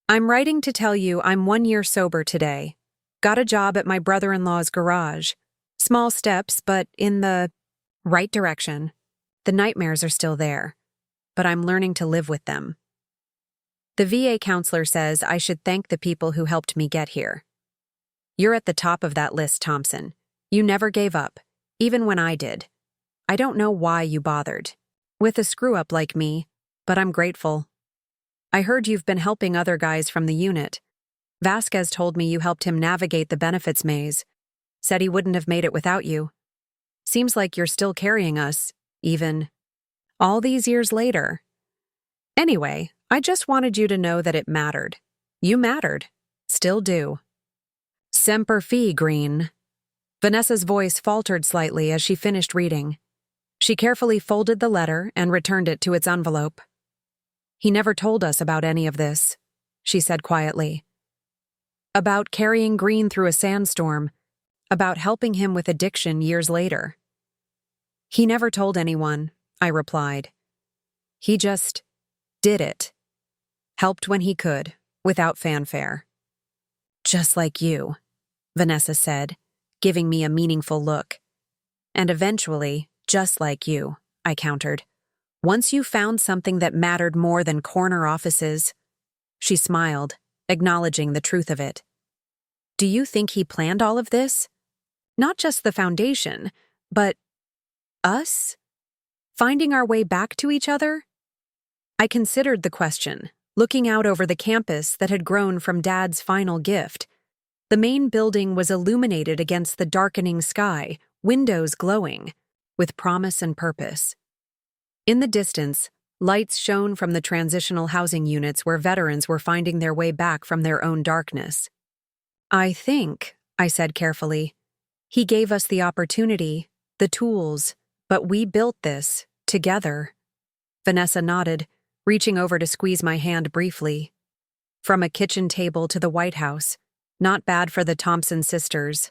I'm writing to tell you I'm 1 year sober today. Got a job at my brother-in-law's garage. Small steps, but in the right direction. The nightmares are still there, but I'm learning to live with them. The VA counselor says I should thank the people who helped me get here. You're at the top of that list, Thompson. You never gave up, even when I did. I don't know why you bothered. With a screw-up like me, but I'm grateful. I heard you've been helping other guys from the unit. Vasquez told me you helped him navigate the benefits maze. Said he wouldn't have made it without you. Seems like you're still carrying us, even all these years later. Anyway, I just wanted you to know that it mattered. You mattered. Still do. Semper Fi, Green. Vanessa's voice faltered slightly as she finished reading. She carefully folded the letter and returned it to its envelope. He never told us about any of this, she said quietly. About carrying Green through a sandstorm, about helping him with addiction years later. He never told anyone, I replied. He just did it. Helped when he could, without fanfare. Just like you, Vanessa said, giving me a meaningful look. And eventually, just like you, I countered. Once you found something that mattered more than corner offices. She smiled, acknowledging the truth of it. Do you think he planned all of this? Not just the foundation, but us? Finding our way back to each other? I considered the question, looking out over the campus that had grown from Dad's final gift. The main building was illuminated against the darkening sky, windows glowing, with promise and purpose. In the distance, lights shone from the transitional housing units where veterans were finding their way back from their own darkness. I think, I said carefully, he gave us the opportunity, the tools, but we built this, together. Vanessa nodded, reaching over to squeeze my hand briefly. From a kitchen table to the White House, not bad for the Thompson sisters.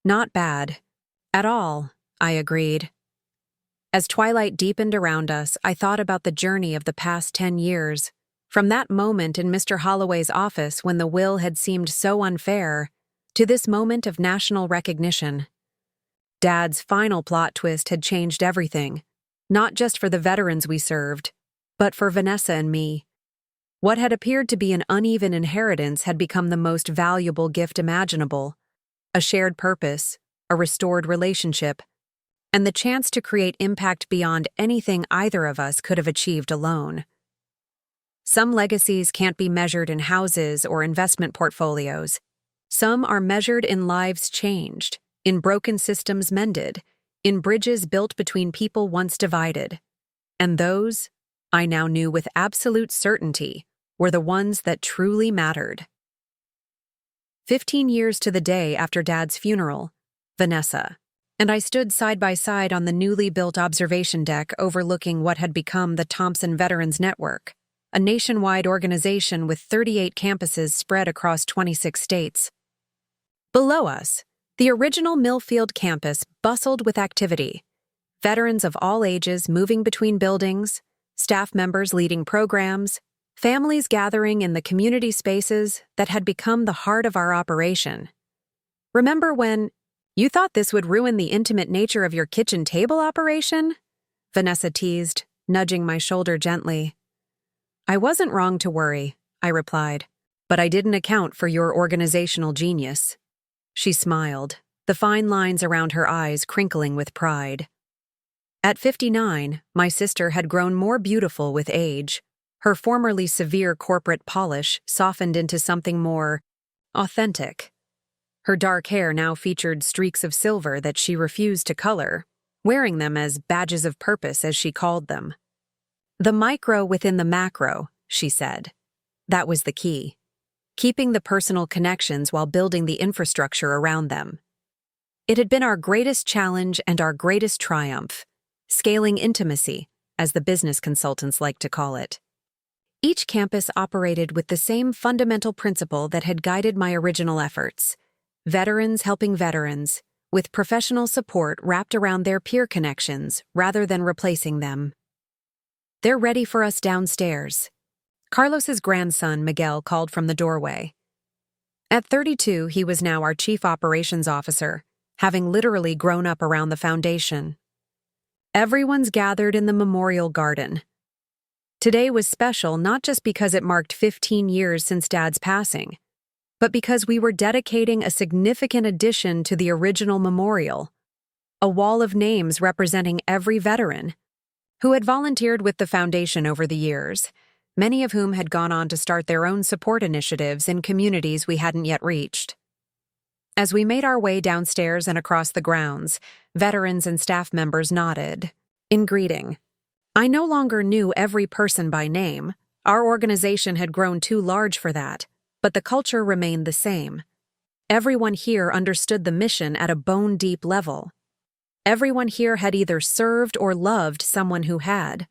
Not bad. At all, I agreed. As twilight deepened around us, I thought about the journey of the past 10 years. From that moment in Mr. Holloway's office when the will had seemed so unfair, to this moment of national recognition. Dad's final plot twist had changed everything, not just for the veterans we served, but for Vanessa and me. What had appeared to be an uneven inheritance had become the most valuable gift imaginable, a shared purpose, a restored relationship, and the chance to create impact beyond anything either of us could have achieved alone. Some legacies can't be measured in houses or investment portfolios. Some are measured in lives changed, in broken systems mended, in bridges built between people once divided. And those, I now knew with absolute certainty, were the ones that truly mattered. 15 years to the day after Dad's funeral, Vanessa and I stood side by side on the newly built observation deck overlooking what had become the Thompson Veterans Network, a nationwide organization with 38 campuses spread across 26 states. Below us, the original Millfield campus bustled with activity. Veterans of all ages moving between buildings, staff members leading programs, families gathering in the community spaces that had become the heart of our operation. Remember when you thought this would ruin the intimate nature of your kitchen table operation? Vanessa teased, nudging my shoulder gently. I wasn't wrong to worry, I replied, but I didn't account for your organizational genius. She smiled, the fine lines around her eyes crinkling with pride. At 59, my sister had grown more beautiful with age. Her formerly severe corporate polish softened into something more authentic. Her dark hair now featured streaks of silver that she refused to color, wearing them as badges of purpose, as she called them. The micro within the macro, she said. That was the key. Keeping the personal connections while building the infrastructure around them. It had been our greatest challenge and our greatest triumph, scaling intimacy, as the business consultants like to call it. Each campus operated with the same fundamental principle that had guided my original efforts. Veterans helping veterans, with professional support wrapped around their peer connections rather than replacing them. They're ready for us downstairs. Carlos's grandson, Miguel, called from the doorway. At 32, he was now our chief operations officer, having literally grown up around the foundation. Everyone's gathered in the memorial garden. Today was special not just because it marked 15 years since Dad's passing, but because we were dedicating a significant addition to the original memorial, a wall of names representing every veteran who had volunteered with the foundation over the years, many of whom had gone on to start their own support initiatives in communities we hadn't yet reached. As we made our way downstairs and across the grounds, veterans and staff members nodded in greeting. I no longer knew every person by name. Our organization had grown too large for that. But the culture remained the same. Everyone here understood the mission at a bone-deep level. Everyone here had either served or loved someone who had.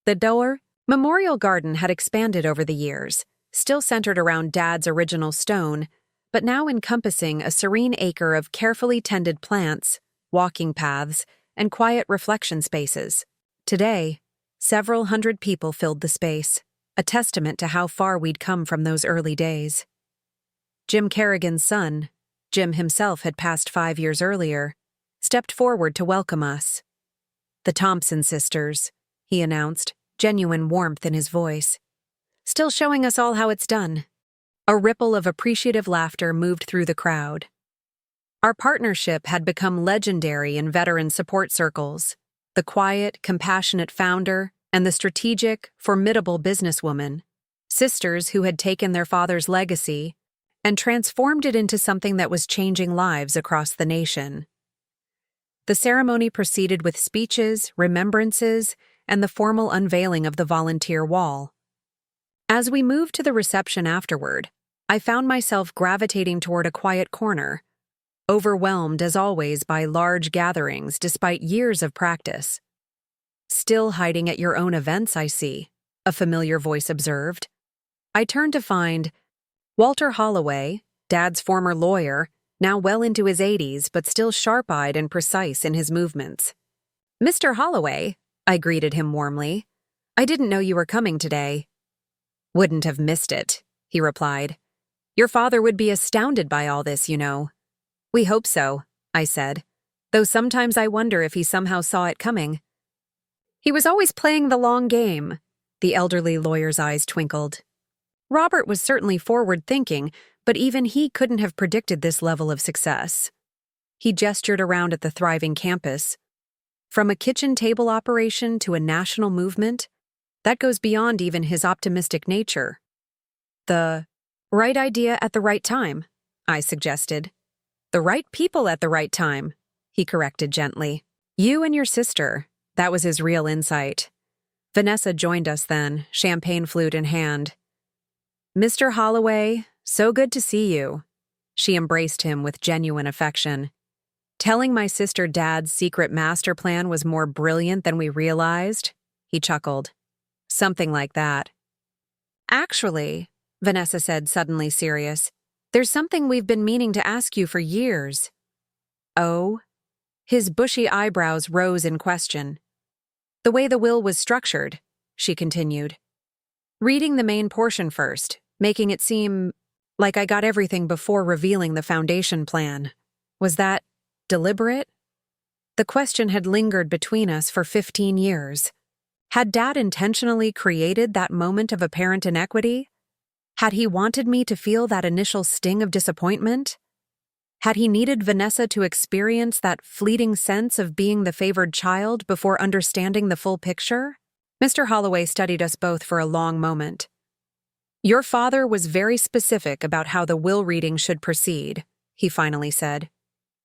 The Doer Memorial Garden had expanded over the years, still centered around Dad's original stone, but now encompassing a serene acre of carefully tended plants, walking paths, and quiet reflection spaces. Today, several hundred people filled the space, a testament to how far we'd come from those early days. Jim Kerrigan's son, Jim himself had passed 5 years earlier, stepped forward to welcome us. The Thompson sisters, he announced, genuine warmth in his voice. Still showing us all how it's done. A ripple of appreciative laughter moved through the crowd. Our partnership had become legendary in veteran support circles. The quiet, compassionate founder and the strategic, formidable businesswoman, sisters who had taken their father's legacy and transformed it into something that was changing lives across the nation. The ceremony proceeded with speeches, remembrances, and the formal unveiling of the volunteer wall. As we moved to the reception afterward, I found myself gravitating toward a quiet corner, overwhelmed as always by large gatherings despite years of practice. Still hiding at your own events, I see, a familiar voice observed. I turned to find Walter Holloway, Dad's former lawyer, now well into his 80s but still sharp-eyed and precise in his movements. Mr. Holloway, I greeted him warmly. I didn't know you were coming today. Wouldn't have missed it, he replied. Your father would be astounded by all this, you know. We hope so, I said, though sometimes I wonder if he somehow saw it coming. He was always playing the long game, the elderly lawyer's eyes twinkled. Robert was certainly forward-thinking, but even he couldn't have predicted this level of success. He gestured around at the thriving campus. From a kitchen table operation to a national movement, that goes beyond even his optimistic nature. The right idea at the right time, I suggested. The right people at the right time, he corrected gently. You and your sister. That was his real insight. Vanessa joined us then, champagne flute in hand. Mr. Holloway, so good to see you. She embraced him with genuine affection. Telling my sister Dad's secret master plan was more brilliant than we realized? He chuckled. Something like that. Actually, Vanessa said, suddenly serious, there's something we've been meaning to ask you for years. Oh? His bushy eyebrows rose in question. The way the will was structured, she continued. Reading the main portion first, making it seem like I got everything before revealing the foundation plan. Was that deliberate? The question had lingered between us for 15 years. Had Dad intentionally created that moment of apparent inequity? Had he wanted me to feel that initial sting of disappointment? Had he needed Vanessa to experience that fleeting sense of being the favored child before understanding the full picture? Mr. Holloway studied us both for a long moment. Your father was very specific about how the will reading should proceed, he finally said.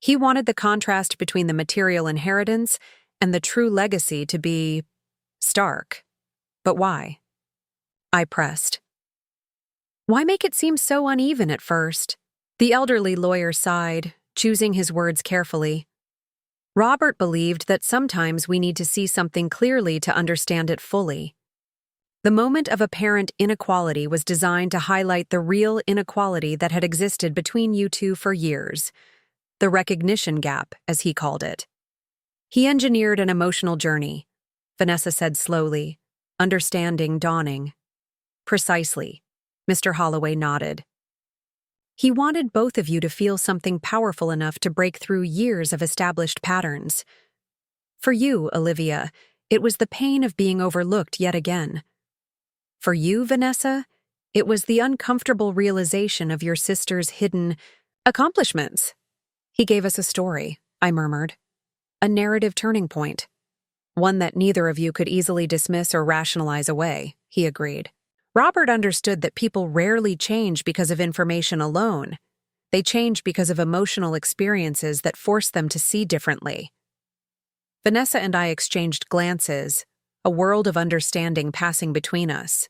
He wanted the contrast between the material inheritance and the true legacy to be stark. But why? I pressed. Why make it seem so uneven at first? The elderly lawyer sighed, choosing his words carefully. Robert believed that sometimes we need to see something clearly to understand it fully. The moment of apparent inequality was designed to highlight the real inequality that had existed between you two for years. The recognition gap, as he called it. He engineered an emotional journey, Vanessa said slowly, understanding dawning. Precisely. Mr. Holloway nodded. He wanted both of you to feel something powerful enough to break through years of established patterns. For you, Olivia, it was the pain of being overlooked yet again. For you, Vanessa, it was the uncomfortable realization of your sister's hidden accomplishments. He gave us a story, I murmured. A narrative turning point. One that neither of you could easily dismiss or rationalize away, he agreed. Robert understood that people rarely change because of information alone. They change because of emotional experiences that force them to see differently. Vanessa and I exchanged glances, a world of understanding passing between us.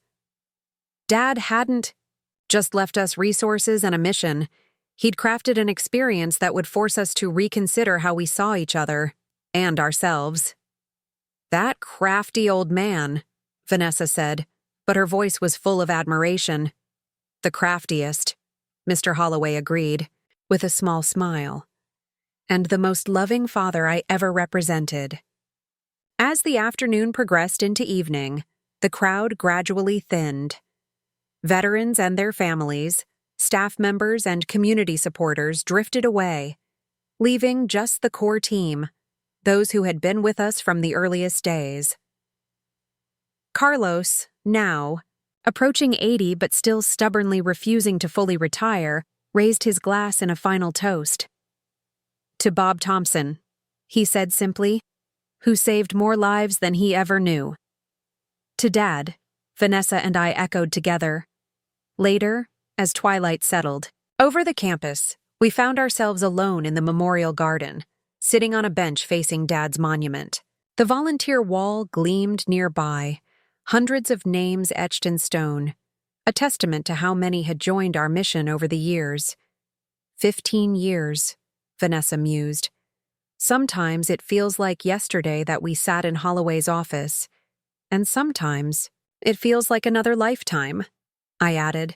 Dad hadn't just left us resources and a mission. He'd crafted an experience that would force us to reconsider how we saw each other and ourselves. That crafty old man, Vanessa said, but her voice was full of admiration. The craftiest, Mr. Holloway agreed, with a small smile. And the most loving father I ever represented. As the afternoon progressed into evening, the crowd gradually thinned. Veterans and their families, staff members and community supporters drifted away, leaving just the core team, those who had been with us from the earliest days. Carlos, now, approaching 80 but still stubbornly refusing to fully retire, raised his glass in a final toast. To Bob Thompson, he said simply, who saved more lives than he ever knew. To Dad, Vanessa and I echoed together. Later, as twilight settled, over the campus, we found ourselves alone in the memorial garden, sitting on a bench facing Dad's monument. The volunteer wall gleamed nearby, hundreds of names etched in stone, a testament to how many had joined our mission over the years. 15 years, Vanessa mused. Sometimes it feels like yesterday that we sat in Holloway's office, and sometimes it feels like another lifetime, I added.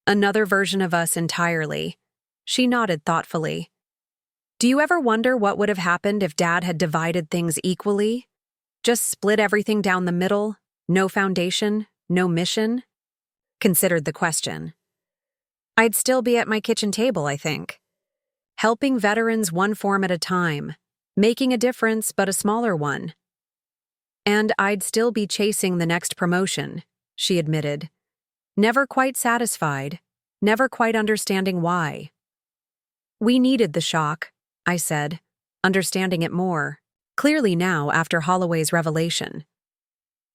Another version of us entirely. She nodded thoughtfully. Do you ever wonder what would have happened if Dad had divided things equally? Just split everything down the middle? No foundation, no mission? Considered the question. I'd still be at my kitchen table, I think. Helping veterans one form at a time, making a difference but a smaller one. And I'd still be chasing the next promotion, she admitted. Never quite satisfied, never quite understanding why. We needed the shock, I said, understanding it more, clearly now after Holloway's revelation.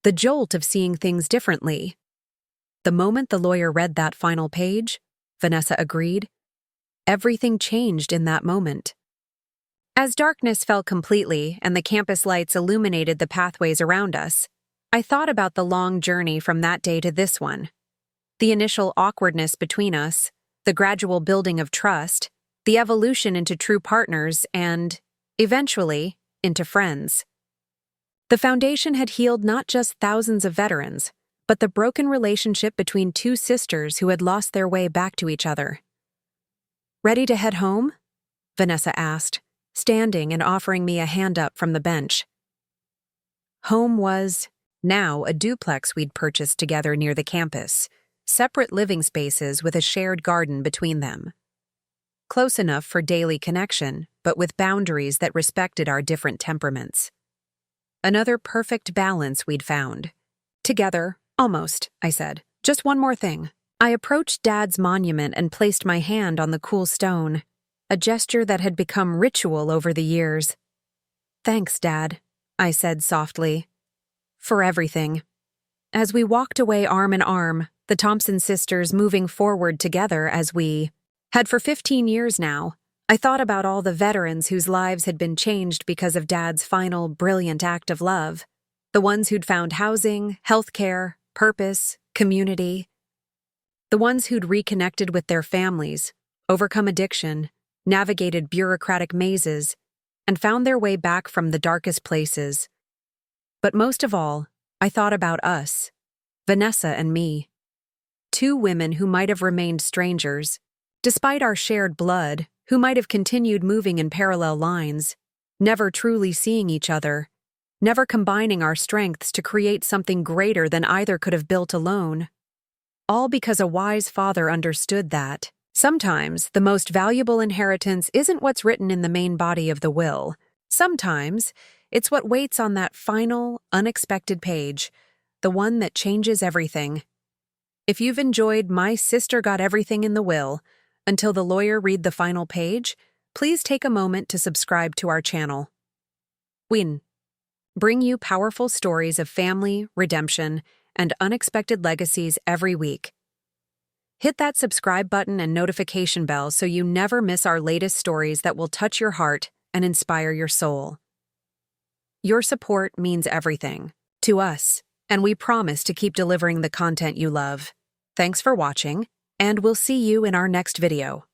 The jolt of seeing things differently. The moment the lawyer read that final page, Vanessa agreed, Everything changed in that moment. As darkness fell completely and the campus lights illuminated the pathways around us, I thought about the long journey from that day to this one. The initial awkwardness between us, the gradual building of trust, the evolution into true partners, and, eventually, into friends. The foundation had healed not just thousands of veterans, but the broken relationship between two sisters who had lost their way back to each other. "Ready to head home?" Vanessa asked, standing and offering me a hand up from the bench. Home was, now, a duplex we'd purchased together near the campus, separate living spaces with a shared garden between them. Close enough for daily connection, but with boundaries that respected our different temperaments. Another perfect balance we'd found. "Together, almost," I said. "Just one more thing." I approached Dad's monument and placed my hand on the cool stone, a gesture that had become ritual over the years. "Thanks, Dad," I said softly. "For everything." As we walked away arm in arm, the Thompson sisters moving forward together as we had for 15 years now, I thought about all the veterans whose lives had been changed because of Dad's final, brilliant act of love. The ones who'd found housing, healthcare, purpose, community. The ones who'd reconnected with their families, overcome addiction, navigated bureaucratic mazes, and found their way back from the darkest places. But most of all, I thought about us, Vanessa and me. Two women who might have remained strangers, despite our shared blood, who might have continued moving in parallel lines, never truly seeing each other, never combining our strengths to create something greater than either could have built alone. All because a wise father understood that sometimes the most valuable inheritance isn't what's written in the main body of the will. Sometimes it's what waits on that final, unexpected page, the one that changes everything. If you've enjoyed My Sister Got Everything in the Will, until the lawyer read the final page, please take a moment to subscribe to our channel. We bring you powerful stories of family, redemption, and unexpected legacies every week. Hit that subscribe button and notification bell so you never miss our latest stories that will touch your heart and inspire your soul. Your support means everything to us, and we promise to keep delivering the content you love. Thanks for watching, and we'll see you in our next video.